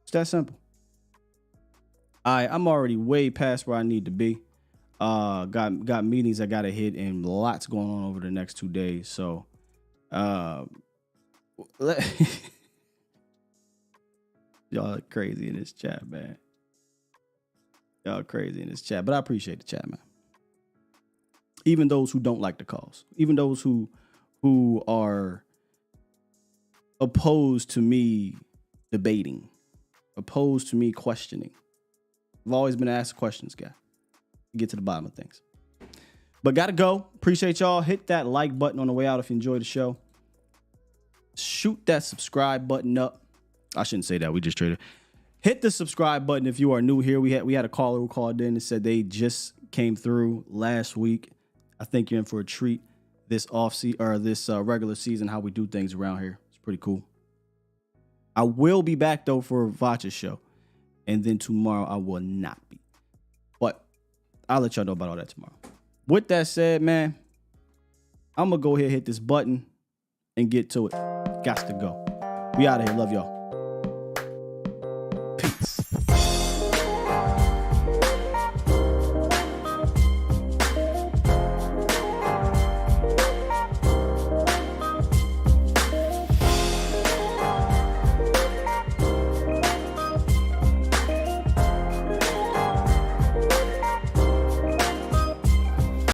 It's that simple. I'm already way past where I need to be. Got meetings I gotta hit, and lots going on over the next 2 days. So, y'all are crazy in this chat, man. Y'all crazy in this chat, but I appreciate the chat, man. Even those who don't like the calls, even those who are opposed to me debating, opposed to me questioning. I've always been asked questions, guy. Get to the bottom of things. But gotta go. Appreciate y'all. Hit that like button on the way out if you enjoyed the show. Shoot that subscribe button up. I shouldn't say that. We just traded. Hit the subscribe button if you are new here. We had a caller who called in and said they just came through last week. I think you're in for a treat this regular season. How we do things around here. It's pretty cool. I will be back though for Vacha's show, and then tomorrow I will not be. But I'll let y'all know about all that tomorrow. With that said, man, I'm gonna go ahead and hit this button and get to it. Gots to go. We out of here. Love y'all.